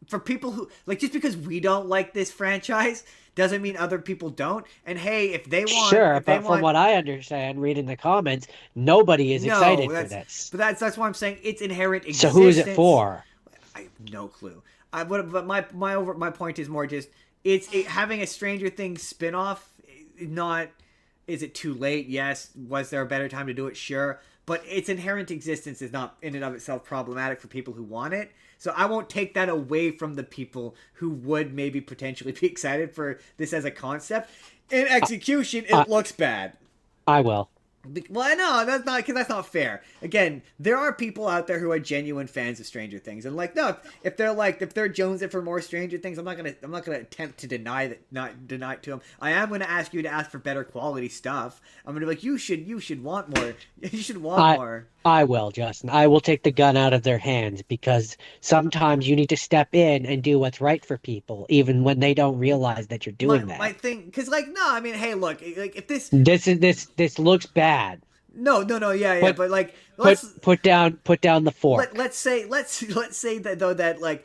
For people who like, just because we don't like this franchise doesn't mean other people don't. And hey, Sure, if they but from want, what I understand, reading the comments, nobody is no, excited for this. that's why I'm saying its inherent So who is it existence. for? I have no clue. But my point is more just having a Stranger Things spinoff. Not, is it too late? Yes. Was there a better time to do it? Sure. But its inherent existence is not in and of itself problematic for people who want it. So I won't take that away from the people who would maybe potentially be excited for this as a concept. In execution, I, it looks bad. I will. Well, no, that's not, because that's not fair. Again, there are people out there who are genuine fans of Stranger Things, and like, no, if they're jonesing for more Stranger Things, I'm not gonna attempt to not deny it to them. I am gonna ask you to ask for better quality stuff. I'm gonna be like, you should want more. You should want I more. I will, Justin. I will take the gun out of their hands because sometimes you need to step in and do what's right for people, even when they don't realize that you're doing My that. thing, because like, no, I mean, hey, look, like if this, This looks bad. no, yeah, Put but like, let's put down the fork. let's say that though, that like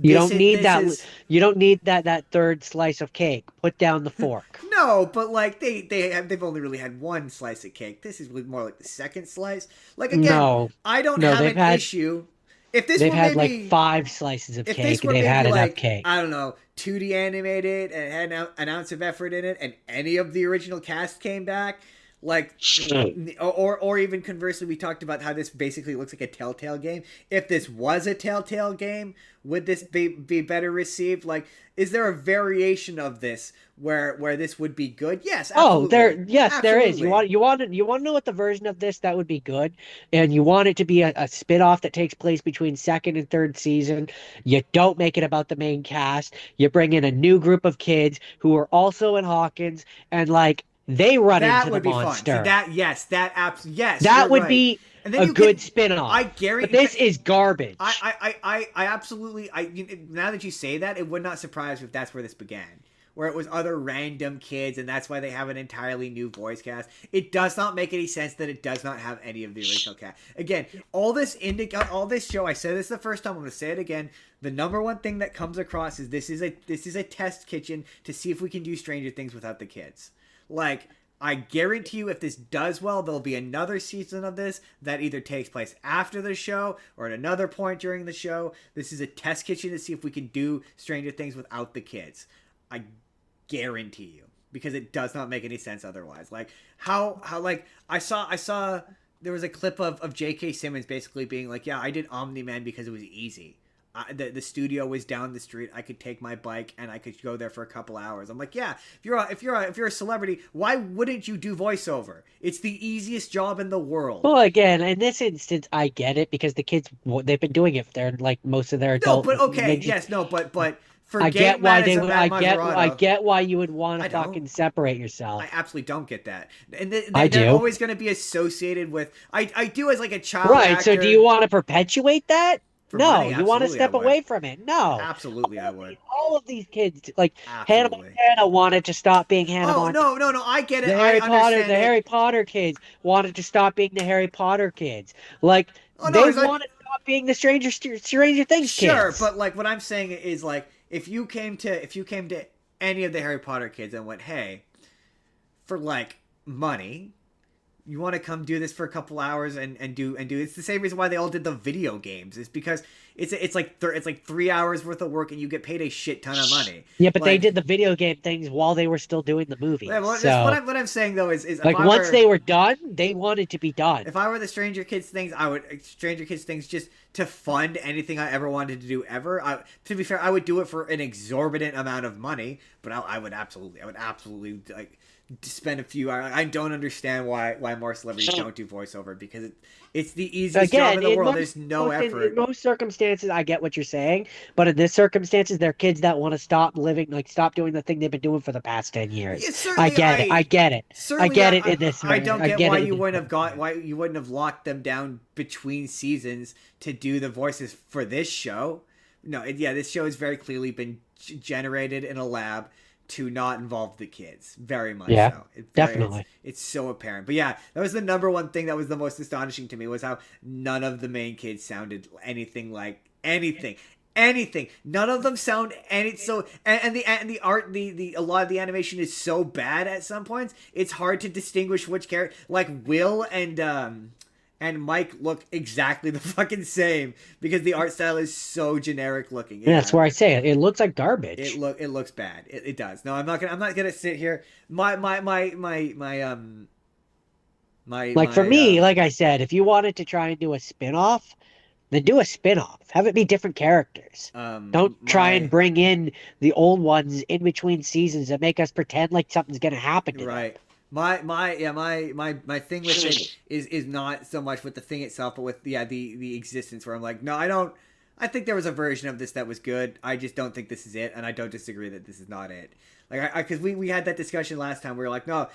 You don't need this that. is. You don't need that third slice of cake. Put down the fork. No, but like they've only really had one slice of cake. This is more like the second slice. Like again, No, I don't no, have an issue. If this they've were had like maybe 5 slices of if cake this and were they've maybe had enough like, cake. I don't know, 2D animated and had an ounce of effort in it, and any of the original cast came back, like, or even conversely, we talked about how this basically looks like a Telltale game. If this was a Telltale game, would this be better received? Like, is there a variation of this where this would be good? Yes, Oh, absolutely, there is. absolutely. You want to know what the version of this that would be good, and you want it to be a spin-off that takes place between second and third season. You don't make it about the main cast. You bring in a new group of kids who are also in Hawkins, and like they run That into the would be fun. See monster. that? Yes, yes, you're That would right. be And then a you can. good I spin-off. But guarantee. this is garbage. I absolutely. Now that you say that, it would not surprise me if that's where this began, where it was other random kids, and that's why they have an entirely new voice cast. It does not make any sense that it does not have any of the original cast. Again, all this show. I said this the first time. I'm going to say it again. The number one thing that comes across is this is a test kitchen to see if we can do Stranger Things without the kids. Like, I guarantee you, if this does well, there'll be another season of this that either takes place after the show or at another point during the show. This is a test kitchen to see if we can do Stranger Things without the kids. I guarantee you, because it does not make any sense otherwise. Like, how like I saw there was a clip of J.K. Simmons basically being like, yeah, I did Omni-Man because it was easy. The studio was down the street. I could take my bike and I could go there for a couple hours. I'm like, yeah, if you're a celebrity, why wouldn't you do voiceover? It's the easiest job in the world. Well, again, in this instance, I get it because the kids they've been doing it for their like most of their No, adult. but okay, yes, no, but for I Game get why Matters they and would. Matt Mazzarato, I get why you would want I to don't. fucking separate yourself. I absolutely don't get that, and I they're do. always going to be associated with. I do as like a child Right. So, actor. do you want to perpetuate that? For No, money, you want to absolutely, I step would. away from it. No. Absolutely, I would. All of these kids, like Hannah Absolutely. Montana wanted to stop being Hannah Oh Montana. no, no, no! I get it. The I Harry Potter, the understand it. Harry Potter kids wanted to stop being the Harry Potter kids. Like Oh no, they it's like want to stop being the Stranger Things sure, kids. but like what I'm saying is like if you came to any of the Harry Potter kids and went, hey, for like money, you want to come do this for a couple hours and do it's the same reason why they all did the video games. It's because it's like 3 hours worth of work and you get paid a shit ton of money. Yeah, but they Like did the video game things while they were still doing the yeah, movies. well, just So, what I'm saying though is like once they were done, they wanted to be done. if I were the Stranger Kids things, I would Stranger Kids things just to fund anything I ever wanted to do ever. To be fair, I would do it for an exorbitant amount of money, but I would absolutely like spend a few hours. I don't understand why more celebrities don't do voiceover because it's the easiest job in the world. There's no in effort. most circumstances, I get what you're saying, but in this circumstances, they're kids that want to stop living, like stop doing the thing they've been doing for the past 10 years. Yeah, I certainly, get it. I get it. I certainly get it in this. I don't I get get why it. you wouldn't have locked them down between seasons to do the voices for this show. No, yeah, this show has very clearly been generated in a lab to not involve the kids. Very much Yeah, so. definitely. It's so apparent. But yeah, that was the number one thing that was the most astonishing to me was how none of the main kids sounded anything like anything. None of them sound any so and the art the a lot of the animation is so bad at some points. It's hard to distinguish which character like Will and Mike look exactly the fucking same because the art style is so generic looking. Yeah, that's where I say it. It looks like garbage. It looks bad. It does. No, I'm not gonna sit here. My For me, like I said, if you wanted to try and do a spin-off, then do a spin-off. Have it be different characters. Don't try and bring in the old ones in between seasons and make us pretend like something's gonna happen to them. My thing with it is not so much with the thing itself, but with the existence where I'm like, no, I don't. I think there was a version of this that was good. I just don't think this is it, and I don't disagree that this is not it. Like, because we had that discussion last time. We were like, no,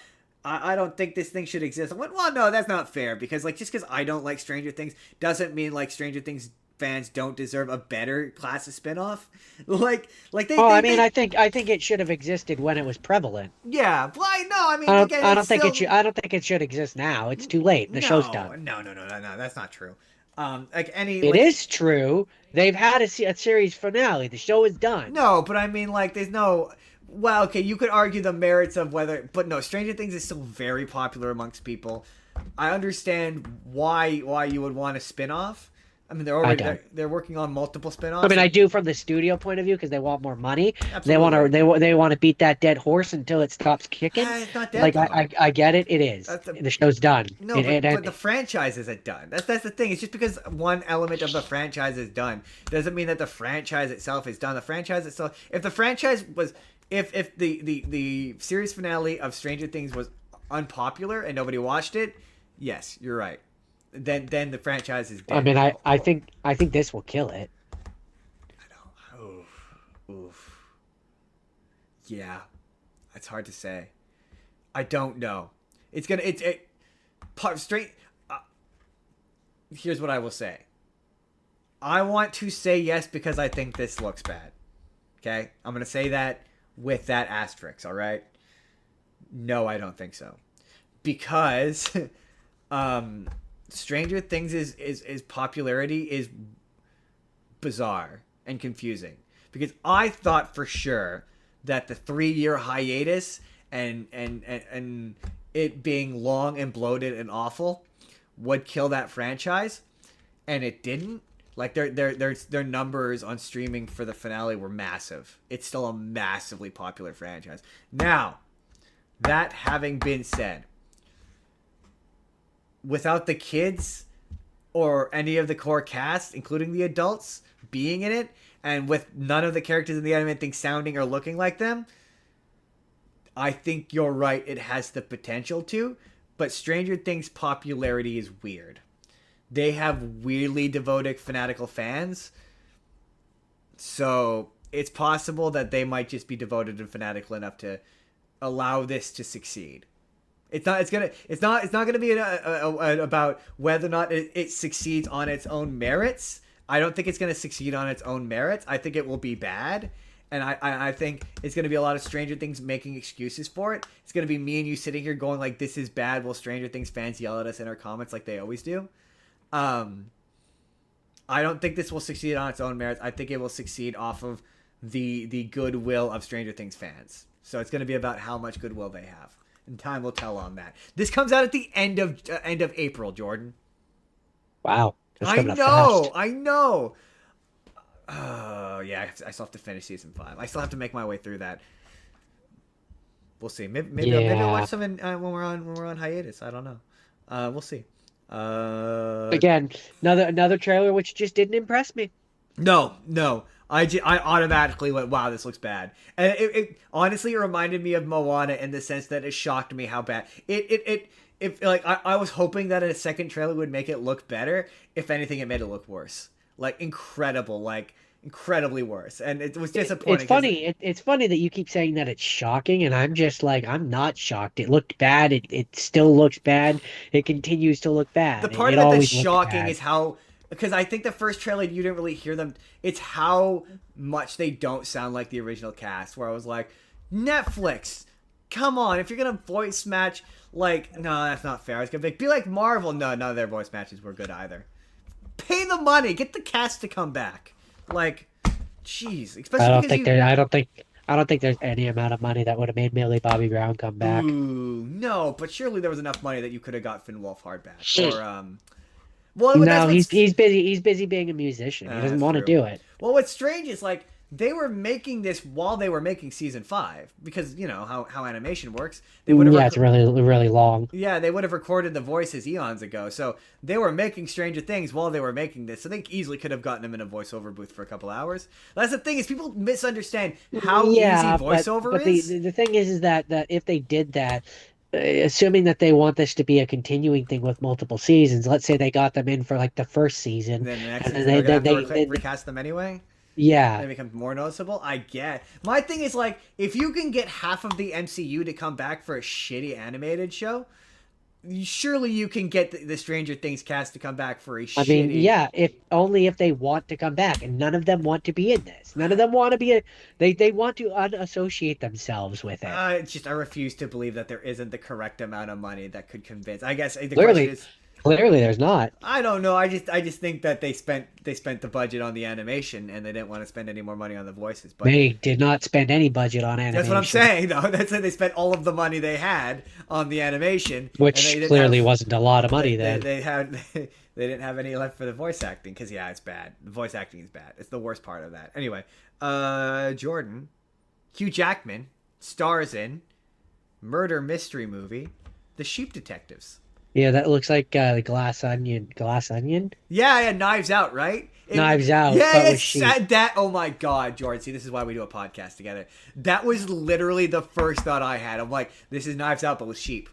I don't think this thing should exist. I went, well, no, that's not fair because like just because I don't like Stranger Things doesn't mean like Stranger Things fans don't deserve a better class of spinoff. Like they. Oh, they, I mean, they, I think it should have existed when it was prevalent. yeah, why? No, I mean, I don't, again, I don't it's think still... it should. I don't think it should exist now. It's too late. The show's done. No. That's not true. Like any. It like, is true. They've had a series finale. The show is done. No, but I mean, like, there's no. Well, okay, you could argue the merits of whether, but no, Stranger Things is still very popular amongst people. I understand why you would want a spin-off. I mean, they're working on multiple spin-offs. I mean, I do from the studio point of view because they want more money. Absolutely. They want to beat that dead horse until it stops kicking. It's not dead, like though. I get it. It is. The show's done. No, but the franchise isn't done. That's the thing. It's just because one element of the franchise is done doesn't mean that the franchise itself is done. The franchise itself, if the franchise was, if the series finale of Stranger Things was unpopular and nobody watched it, yes, you're right. Then the franchise is dead. I mean, I think this will kill it. I know. Oof. Yeah, it's hard to say. I don't know. It's gonna. Straight. Here's what I will say. I want to say yes because I think this looks bad. Okay, I'm gonna say that with that asterisk. All right. No, I don't think so, because Stranger Things is popularity is bizarre and confusing because I thought for sure that the 3-year hiatus and it being long and bloated and awful would kill that franchise, and it didn't. Like their numbers on streaming for the finale were massive. It's still a massively popular franchise. Now, that having been said, without the kids or any of the core cast, including the adults, being in it, and with none of the characters in the animated thing sounding or looking like them, I think you're right. It has the potential to, but Stranger Things' popularity is weird. They have weirdly devoted, fanatical fans, so it's possible that they might just be devoted and fanatical enough to allow this to succeed. It's not gonna be about whether or not it succeeds on its own merits. I don't think it's going to succeed on its own merits. I think it will be bad. And I think it's going to be a lot of Stranger Things making excuses for it. It's going to be me and you sitting here going like, this is bad, while Stranger Things fans yell at us in our comments like they always do. I don't think this will succeed on its own merits. I think it will succeed off of the goodwill of Stranger Things fans. So it's going to be about how much goodwill they have. And time will tell on that. This comes out at the end of April, Jordan. Wow. I know. I know. Oh, yeah. I still have to finish season 5. I still have to make my way through that. We'll see. Maybe I'll watch some when we're on hiatus. I don't know. We'll see. Again, another trailer which just didn't impress me. No. I automatically went, wow, this looks bad. And it honestly reminded me of Moana in the sense that it shocked me how bad. I was hoping that a second trailer would make it look better. If anything, it made it look worse. Incredibly worse. And it was disappointing. It's funny. It's funny that you keep saying that it's shocking, and I'm just like, I'm not shocked. It looked bad. It still looks bad. It continues to look bad. The part of it that's shocking is how, because I think the first trailer, you didn't really hear them. It's how much they don't sound like the original cast, where I was like, Netflix, come on. If you're going to voice match, like, no, that's not fair. I was going to be like Marvel. No, none of their voice matches were good either. Pay the money. Get the cast to come back. Like, jeez. Especially I don't think there's any amount of money that would have made Millie Bobby Brown come back. Ooh, no, but surely there was enough money that you could have got Finn Wolfhard back. No, he's busy. He's busy being a musician. He doesn't want to do it. Well, what's strange is like they were making this while they were making season 5 because you know how animation works. It's really long. Yeah, they would have recorded the voices eons ago. So they were making Stranger Things while they were making this. So they easily could have gotten them in a voiceover booth for a couple hours. That's the thing is people misunderstand how easy voiceover is. The thing is that if they did that, assuming that they want this to be a continuing thing with multiple seasons, let's say they got them in for like the first season, then the next season they're gonna have to recast them anyway. Yeah, they become more noticeable. I get. My thing is like, if you can get half of the MCU to come back for a shitty animated show, surely you can get the Stranger Things cast to come back for a shitty. I mean, yeah, if they want to come back, and none of them want to be in this. None of them want to be they want to unassociate themselves with it. I refuse to believe that there isn't the correct amount of money that could convince. I guess the question is. Clearly, there's not. I don't know. I just think that they spent the budget on the animation and they didn't want to spend any more money on the voices. But they did not spend any budget on animation. That's what I'm saying, though. That's they spent all of the money they had on the animation, which clearly wasn't a lot of money. Then they didn't have any left for the voice acting because it's bad. The voice acting is bad. It's the worst part of that. Anyway, Jordan, Hugh Jackman stars in murder mystery movie, The Sheep Detectives. Yeah, that looks like Glass Onion. Glass Onion? Yeah, Knives Out, right? Knives Out. Yeah, it said that. Oh my God, Jordan. See, this is why we do a podcast together. That was literally the first thought I had. I'm like, this is Knives Out, but with sheep.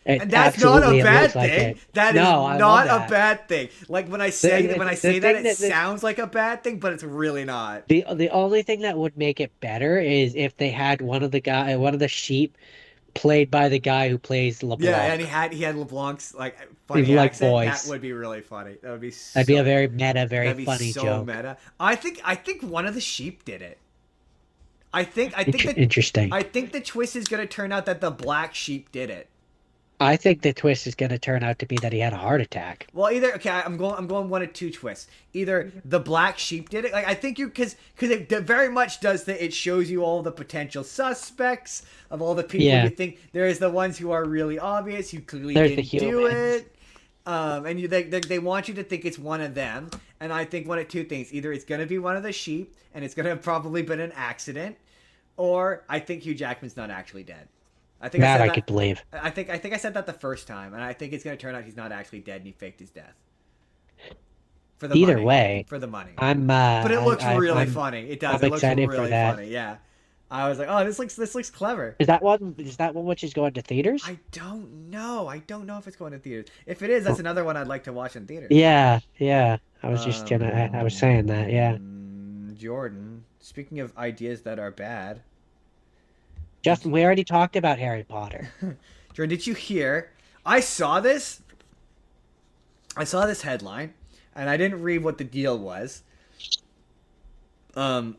And that's not a bad thing. That is not a bad thing. Like when I say that, it sounds like a bad thing, but it's really not. The only thing that would make it better is if they had one of the sheep played by the guy who plays LeBlanc. Yeah, and he had LeBlanc's like funny accent. Voice. That would be really funny. That'd be a very meta, very funny joke. Meta. I think one of the sheep did it. I think interesting. I think the twist is going to turn out that the black sheep did it. I think the twist is going to turn out to be that he had a heart attack. Well, I'm going one of two twists. Either the black sheep did it. Like I think because it very much does that. It shows you all the potential suspects of all the people you think. There's the ones who are really obvious. You clearly didn't do it. And they want you to think it's one of them. And I think one of two things: either it's going to be one of the sheep, and it's going to have probably been an accident, or I think Hugh Jackman's not actually dead. I think I could believe. I think I said that the first time, and I think it's going to turn out he's not actually dead and he faked his death. For the Either money. way, for the money. But it looks really funny. It does. I'm it looks excited really for that. funny. Yeah. I was like, oh, this looks clever. Is that one which is going to theaters? I don't know. I don't know if it's going to theaters. If it is, that's another one I'd like to watch in theaters. Yeah. I was just I was saying that. Yeah. Jordan, speaking of ideas that are bad. Justin, we already talked about Harry Potter. Jordan, did you hear? I saw this headline, and I didn't read what the deal was. Um,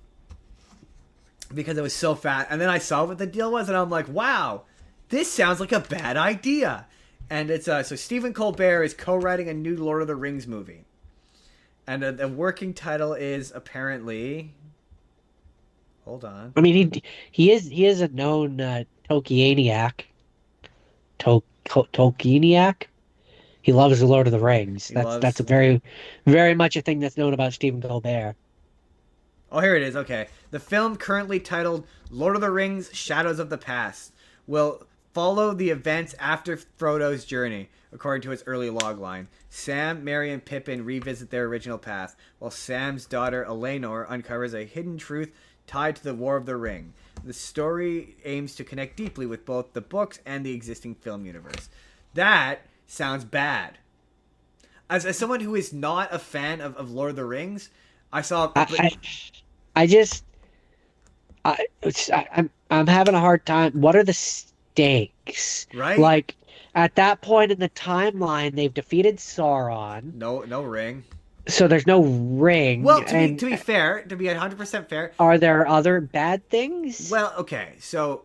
because it was so fast. And then I saw what the deal was, and I'm like, wow, this sounds like a bad idea. And it's so Stephen Colbert is co-writing a new Lord of the Rings movie, and the working title is apparently. Hold on. I mean, he is a known Tolkieniac. Tolkieniac. He loves the Lord of the Rings. He That's loves. a very, very much a thing that's known about Stephen Colbert. Oh, here it is. Okay. The film, currently titled Lord of the Rings Shadows of the Past, will follow the events after Frodo's journey, according to its early logline. Sam, Merry, and Pippin revisit their original path, while Sam's daughter, Eleanor, uncovers a hidden truth tied to the War of the Ring. The story aims to connect deeply with both the books and the existing film universe. That sounds bad. As someone who is not a fan of Lord of the Rings, I saw. I just I'm having a hard time. What are the stakes? Right? Like at that point in the timeline, they've defeated Sauron, No ring. so there's no ring. Well, And to be fair, to be 100% fair, are there other bad things? well, okay. So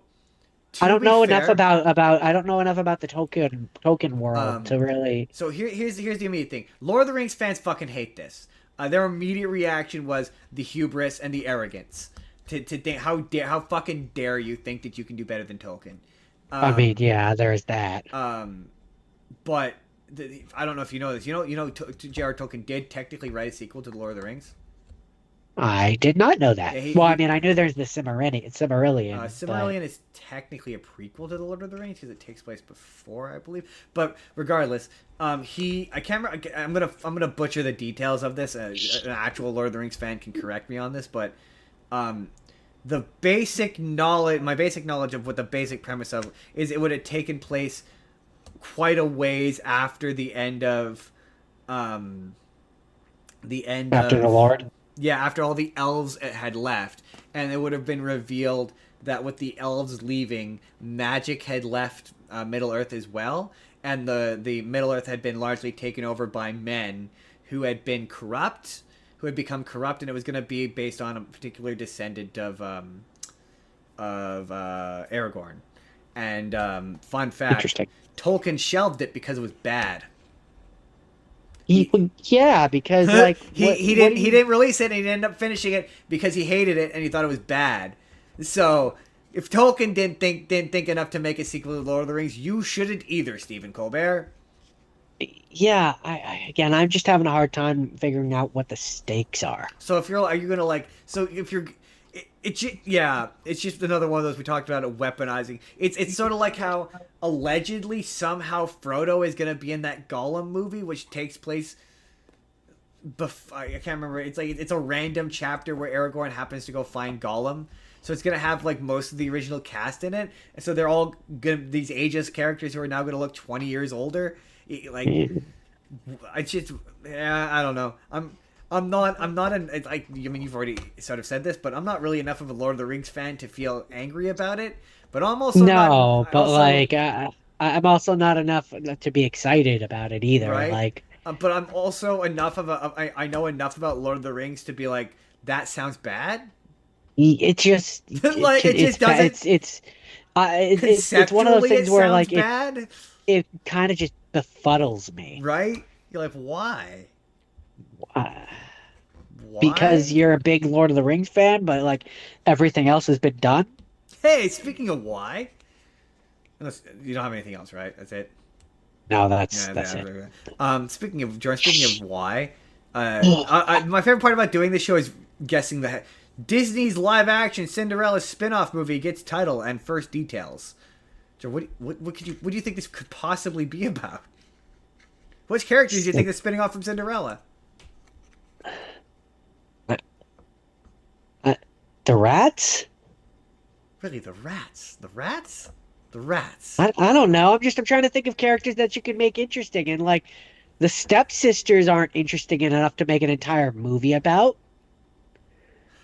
I to don't be know enough fair, about I don't know enough about the Tolkien world to really. so here's the immediate thing. Lord of the Rings fans fucking hate this. Their immediate reaction was the hubris and the arrogance. To think how fucking dare you think that you can do better than Tolkien. I mean, yeah, there's that. But I don't know if you know this. J.R. Tolkien did technically write a sequel to the Lord of the Rings. I did not know that. Yeah, Well, I mean, I knew there's the Silmarillion. Silmarillion is technically a prequel to the Lord of the Rings because it takes place before, I believe. But regardless, I can't remember. I'm gonna butcher the details of this. An actual Lord of the Rings fan can correct me on this, but the basic knowledge, my basic knowledge of what the basic premise of is, it would have taken place quite a ways after the end of After the Lord. yeah, after all the elves had left, and it would have been revealed that with the elves leaving, magic had left Middle Earth as well, and the Middle Earth had been largely taken over by men who had been corrupt, who had become corrupt, and it was going to be based on a particular descendant of Aragorn. And fun fact, Interesting. Tolkien shelved it because it was bad. Yeah, because like he didn't release it, and he didn't end up finishing it because he hated it and he thought it was bad. So if Tolkien didn't think enough to make a sequel to Lord of the Rings, you shouldn't either, Stephen Colbert. Yeah, again, I'm just having a hard time figuring out what the stakes are. So are you gonna like? So if you're, it's just another one of those we talked about, weaponizing. It's sort of like how allegedly somehow Frodo is gonna be in that Gollum movie, which takes place. I can't remember. It's like it's a random chapter where Aragorn happens to go find Gollum. So it's gonna have like most of the original cast in it, and so they're all these ageist characters who are now gonna look 20 years older. Like, I just, yeah, I don't know. I'm not an, like, I mean, you've already sort of said this, but I'm not really enough of a Lord of the Rings fan to feel angry about it. But I'm also I'm also not enough to be excited about it either. Right? Like, but I'm also enough I know enough about Lord of the Rings to be like, that sounds bad. It just like it just doesn't. It's one of those things where like bad. It kind of just befuddles me. Right? You're like, why? Why? Why? Because you're a big Lord of the Rings fan, but like everything else has been done. Hey, speaking of why, unless you don't have anything else, right? That's it. No, that's it. Speaking of Jordan, speaking of why, my favorite part about doing this show is guessing the Disney's live-action Cinderella spin-off movie gets title and first details. So what do you think this could possibly be about? Which characters do you think is spinning off from Cinderella? The rats? Really, the rats? The rats? The rats? I don't know. I'm trying to think of characters that you could make interesting, and like the stepsisters aren't interesting enough to make an entire movie about.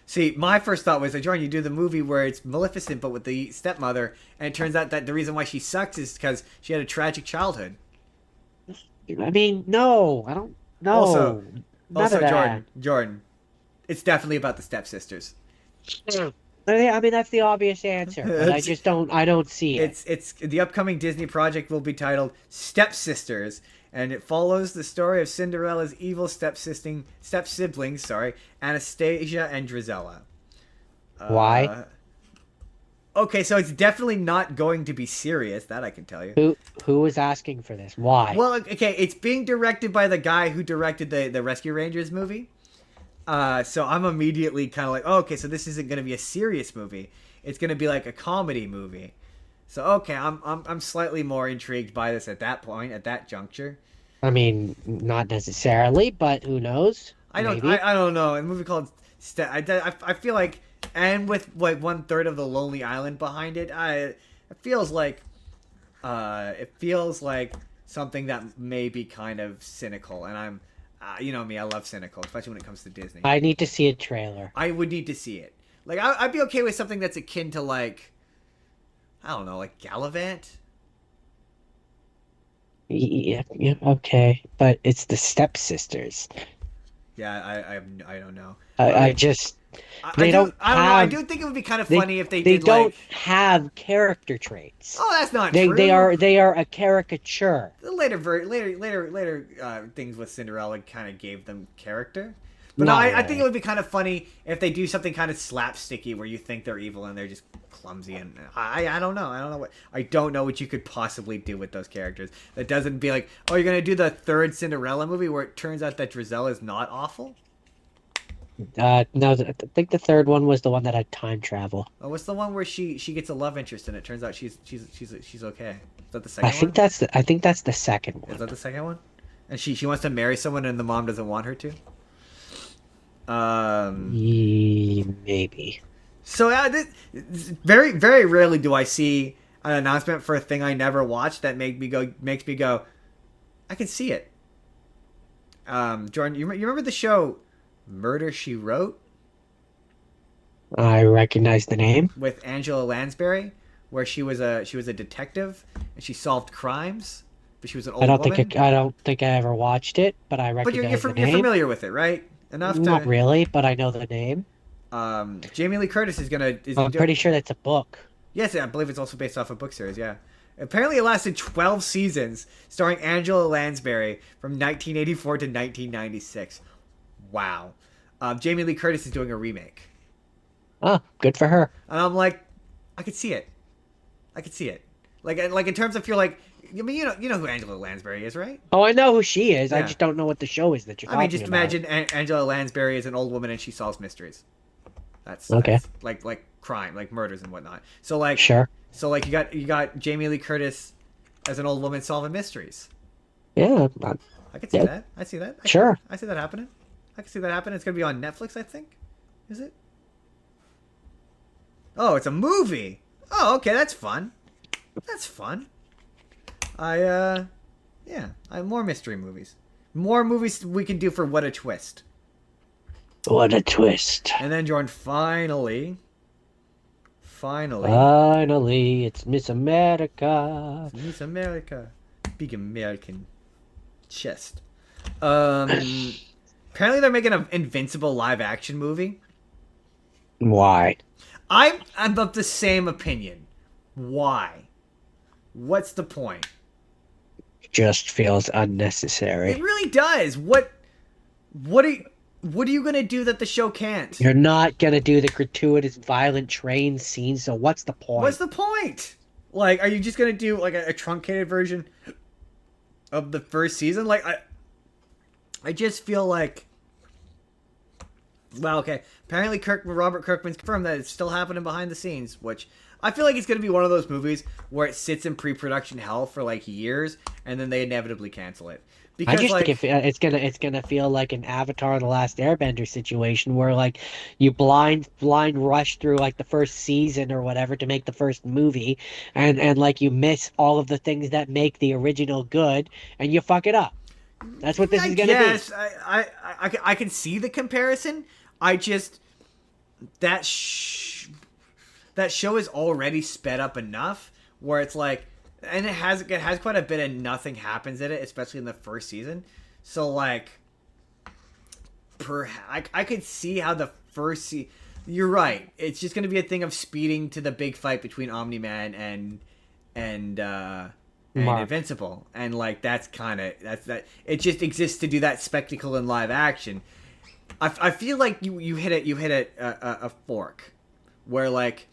See, my first thought was, Jordan, you do the movie where it's Maleficent, but with the stepmother, and it turns out that the reason why she sucks is because she had a tragic childhood. I mean, no, I don't know. None Also, of that. Jordan, it's definitely about the stepsisters. I mean, that's the obvious answer, but it's I don't see it. it's the upcoming Disney project will be titled Stepsisters, and it follows the story of Cinderella's evil step siblings, Anastasia and Drizella. Why? Uh, okay, so it's definitely not going to be serious. That I can tell you. Who was asking for this? Why? Well, okay, it's being directed by the guy who directed the Rescue Rangers movie. So I'm immediately kind of like, oh, okay, so this isn't going to be a serious movie. It's going to be like a comedy movie. So okay, I'm slightly more intrigued by this at that point, at that juncture. I mean, not necessarily, but who knows? Maybe. I don't know. A movie called I feel like, and with like 1/3 of the Lonely Island behind it, it feels like something that may be kind of cynical, and I'm, you know me, I love cynical, especially when it comes to Disney. I need to see a trailer. I would need to see it. Like I'd be okay with something that's akin to like, I don't know, like Gallivant. Yeah, yeah, okay, but it's the stepsisters. Yeah, I don't know. I just I they do don't I don't know. I have do think it would be kind of they funny if they they did like. don't have character traits. Oh, that's not They true. they are a caricature. The later things with Cinderella kind of gave them character. But no, Not I think it really. would be kind of funny if they do something kind of slapsticky where you think they're evil and they're just clumsy, and I don't know. I don't know what you could possibly do with those characters. That doesn't be like, oh, you're gonna do the third Cinderella movie where it turns out that Drizella is not awful. No, I think the third one was the one that had time travel. Oh, what's the one where she gets a love interest and it turns out she's okay? Is that the second one? I think that's the second Is one. that the second one? And she wants to marry someone and the mom doesn't want her to. Maybe. So very very rarely do I see an announcement for a thing I never watched that makes me go, I can see it. Jordan, you remember the show Murder She Wrote I recognize the name. with Angela Lansbury, where she was a detective and she solved crimes, but she was an old woman. I don't think I ever watched it, but I But recognize the you're name. familiar with it, right? Enough Not to. really, but I know the name. Jamie Lee Curtis I'm pretty sure that's a book. Yes, I believe it's also based off a book series. Yeah, apparently it lasted 12 seasons, starring Angela Lansbury from 1984 to 1996. Wow. Jamie Lee Curtis is doing a remake, Oh, good for her. and I'm like, I could see it. I could see it. Like in terms of, you're like, I mean, you know who Angela Lansbury is, right? Oh, I know who she is. I Yeah. just don't know what the show is that you're I mean, talking just about. imagine Angela Lansbury is an old woman and she solves mysteries. Okay. That's like crime, like murders and whatnot. So like, Sure. you got Jamie Lee Curtis as an old woman solving mysteries. Yeah. I could see Yeah. that. I see that. Sure. I see that happening. I can see that happening. It's gonna be on Netflix, I think. Is it? Oh, it's a movie. Oh, okay, that's fun. That's fun. Yeah, more mystery movies. More movies we can do for What a Twist. What a twist. And then Jordan, finally, Finally, it's Miss America. Miss America, big American chest. Apparently they're making an Invincible live action movie. Why? I'm of the same opinion. Why? What's the point? Just feels It unnecessary. really does. What are you gonna do that the show can't? You're not gonna do the gratuitous violent train scene, so what's the point? What's the point? Like, are you just gonna do like a truncated version of the first season? Like, I just feel like, well, okay. Apparently, Robert Kirkman's confirmed that it's still happening behind the scenes, which I feel like it's gonna be one of those movies where it sits in pre-production hell for like years, and then they inevitably cancel it. I Because just like, think it's gonna feel like an Avatar: The Last Airbender situation where like you blind rush through like the first season or whatever to make the first movie, and like you miss all of the things that make the original good, and you fuck it up. That's what this is gonna yes, be. I can see the comparison. I just that show is already sped up enough where it's like, and it has quite a bit of nothing happens in it, especially in the first season. So like, I could see how the first you're right. It's just going to be a thing of speeding to the big fight between Omni-Man and Mark. Invincible, and like that's kind of that's that. It just exists to do that spectacle in live action. I feel like you hit a fork where like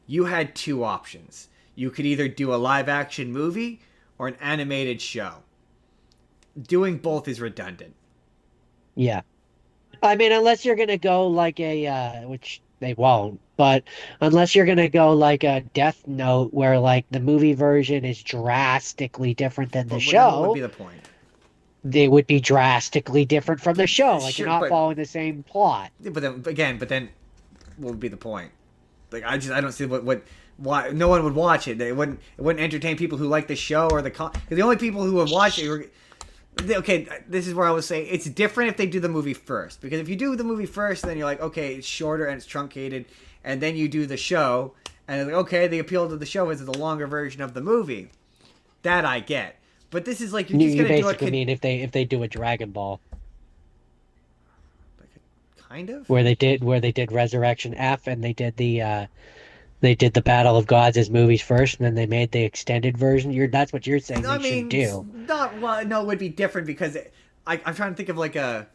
you had two options. You could either do a live action movie or an animated show. Doing both is redundant. Yeah. I mean, unless you're gonna go like a which they won't, but unless you're gonna go like a Death Note where like the movie version is drastically different than the But then what would be show, the point? they would be drastically different from the show. Like you're Sure, not but following the same plot. but then what would be the point? Like I don't see what why no one would watch it. It wouldn't entertain people who like the show or because the only people who would watch it were okay. This is where I was saying it's different if they do the movie first, because if you do the movie first, then you're like, okay, it's shorter and it's truncated, and then you do the show, and it's like, okay, the appeal to the show is the longer version of the movie. That I get, but this is like you're just You gonna do basically mean if they do a Dragon Ball like kind of. where they did Resurrection F and they did the Battle of Gods as movies first, and then they made the extended version. That's what you're saying I they should mean, do. not well. No, it would be different because I'm trying to think of like a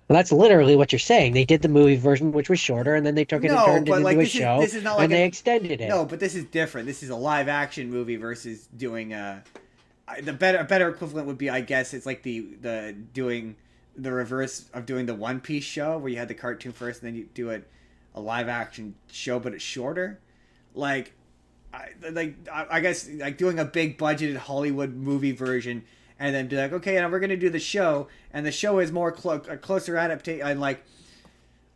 Well, that's literally what you're saying. They did the movie version, which was shorter, and then they took it and no, turned it but like into a show, this is not like and they extended it. no, but this is different. This is a live action movie versus doing the better equivalent would be, I guess, it's like the doing the reverse of doing the One Piece show where you had the cartoon first and then you do a live action show, but it's shorter. Like I guess like doing a big budgeted Hollywood movie version and then be like, okay, now we're gonna do the show, and the show is more a closer adaptation. And like,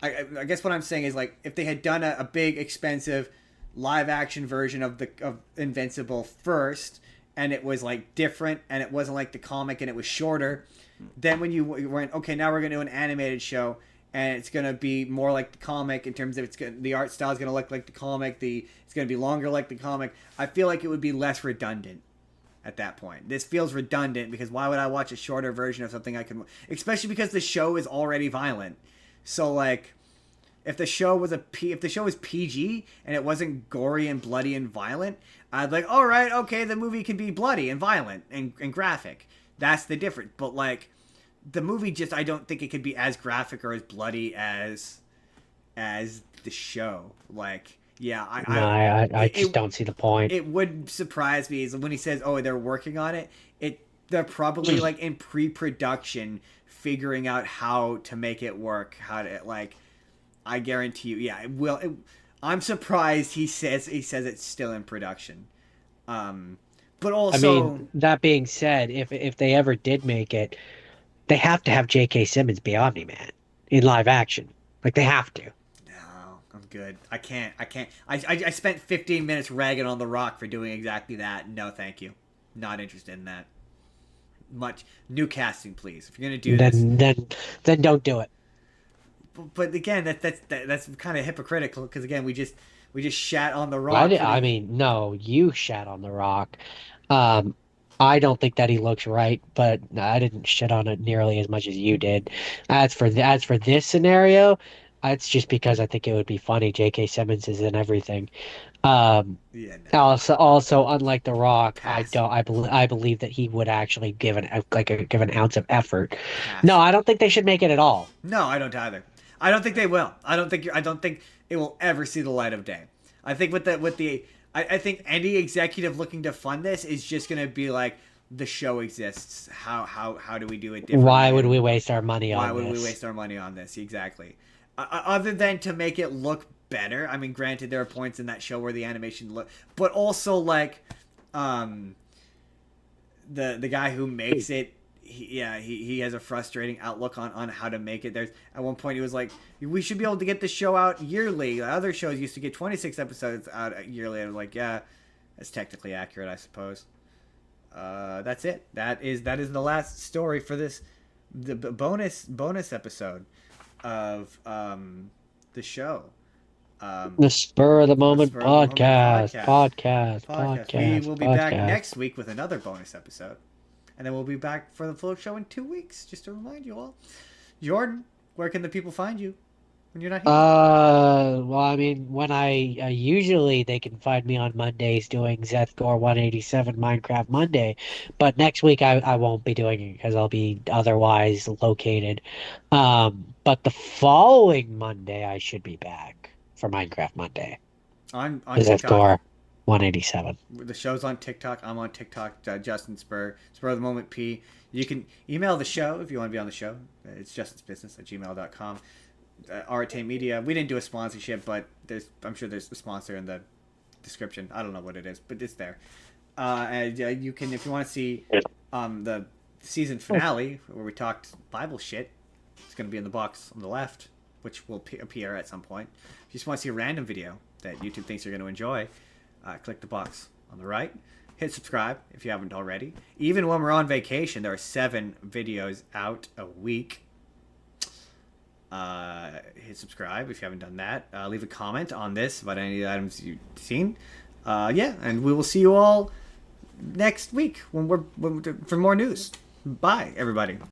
I guess what I'm saying is like if they had done a big expensive live action version of Invincible first, and it was like different, and it wasn't like the comic, and it was shorter, then when you went, okay, now we're gonna do an animated show, and it's gonna be more like the comic in terms of the art style is gonna look like the comic, it's gonna be longer like the comic. I feel like it would be less redundant at that point. This feels redundant because why would I watch a shorter version of something I can, especially because the show is already violent. So like, if the show was PG and it wasn't gory and bloody and violent, I'd like, all right, okay, the movie can be bloody and violent and graphic. That's the difference. But like, the movie just, I don't think it could be as graphic or as bloody as the show. Like, yeah, I just don't see the point. It would surprise me is when he says, "Oh, they're working on it." They're probably like in pre-production, figuring out how to make it work. How to like, I guarantee you, yeah, it will. I'm surprised he says it's still in production. But also, I mean, that being said, if they ever did make it, they have to have J.K. Simmons be Omni-Man in live action. Like they have to. I'm good. I can't. I spent 15 minutes ragging on The Rock for doing exactly that. No, thank you. Not interested in that. Much new casting, please. If you're gonna do this, then don't do it. But again, that's kind of hypocritical because again, we just shat on The Rock. I mean, no, you shat on The Rock. I don't think that he looks right, but I didn't shit on it nearly as much as you did. As for this scenario, it's just because I think it would be funny. J.K. Simmons is in everything. Yeah. No. Also, unlike The Rock, Pass. I believe that he would actually give an ounce of effort. Pass. No, I don't think they should make it at all. No, I don't either. I don't think they will. I don't think it will ever see the light of day. I think I think any executive looking to fund this is just gonna be like, the show exists. How do we do it differently? Why would we waste our money on this? Why would we waste our money on this? Exactly. Other than to make it look better. I mean, granted, there are points in that show where the animation look, but also like, the guy who makes it, he has a frustrating outlook on how to make it. There's at one point he was like, we should be able to get the show out yearly. Other shows used to get 26 episodes out yearly. I was like, yeah, that's technically accurate, I suppose. That's it. That is the last story for this the bonus episode of the show. The Spur of the Moment podcast. We will be back next week with another bonus episode. And then we'll be back for the full show in 2 weeks, just to remind you all. Jordan, Where can the people find you when you're not here? Well, I mean, when I usually they can find me on Mondays doing Zethgore 187 Minecraft Monday, but next week I won't be doing it because I'll be otherwise located. But the following Monday I should be back for Minecraft Monday. On TikTok. Zethgore 187. The show's on TikTok. I'm on TikTok. Justin Spurr. Spur of the Moment P. You can email the show if you want to be on the show. It's justinsbusiness@gmail.com. Arte Media. We didn't do a sponsorship, but I'm sure there's a sponsor in the description. I don't know what it is, but it's there. And you can, if you want to see the season finale where we talked Bible shit, it's going to be in the box on the left, which will appear at some point. If you just want to see a random video that YouTube thinks you're going to enjoy, click the box on the right. Hit subscribe if you haven't already. Even when we're on vacation, there are 7 videos out a week. Hit subscribe if you haven't done that. Leave a comment on this about any of the items you've seen. Yeah, and we will see you all next week for more news. Bye, everybody.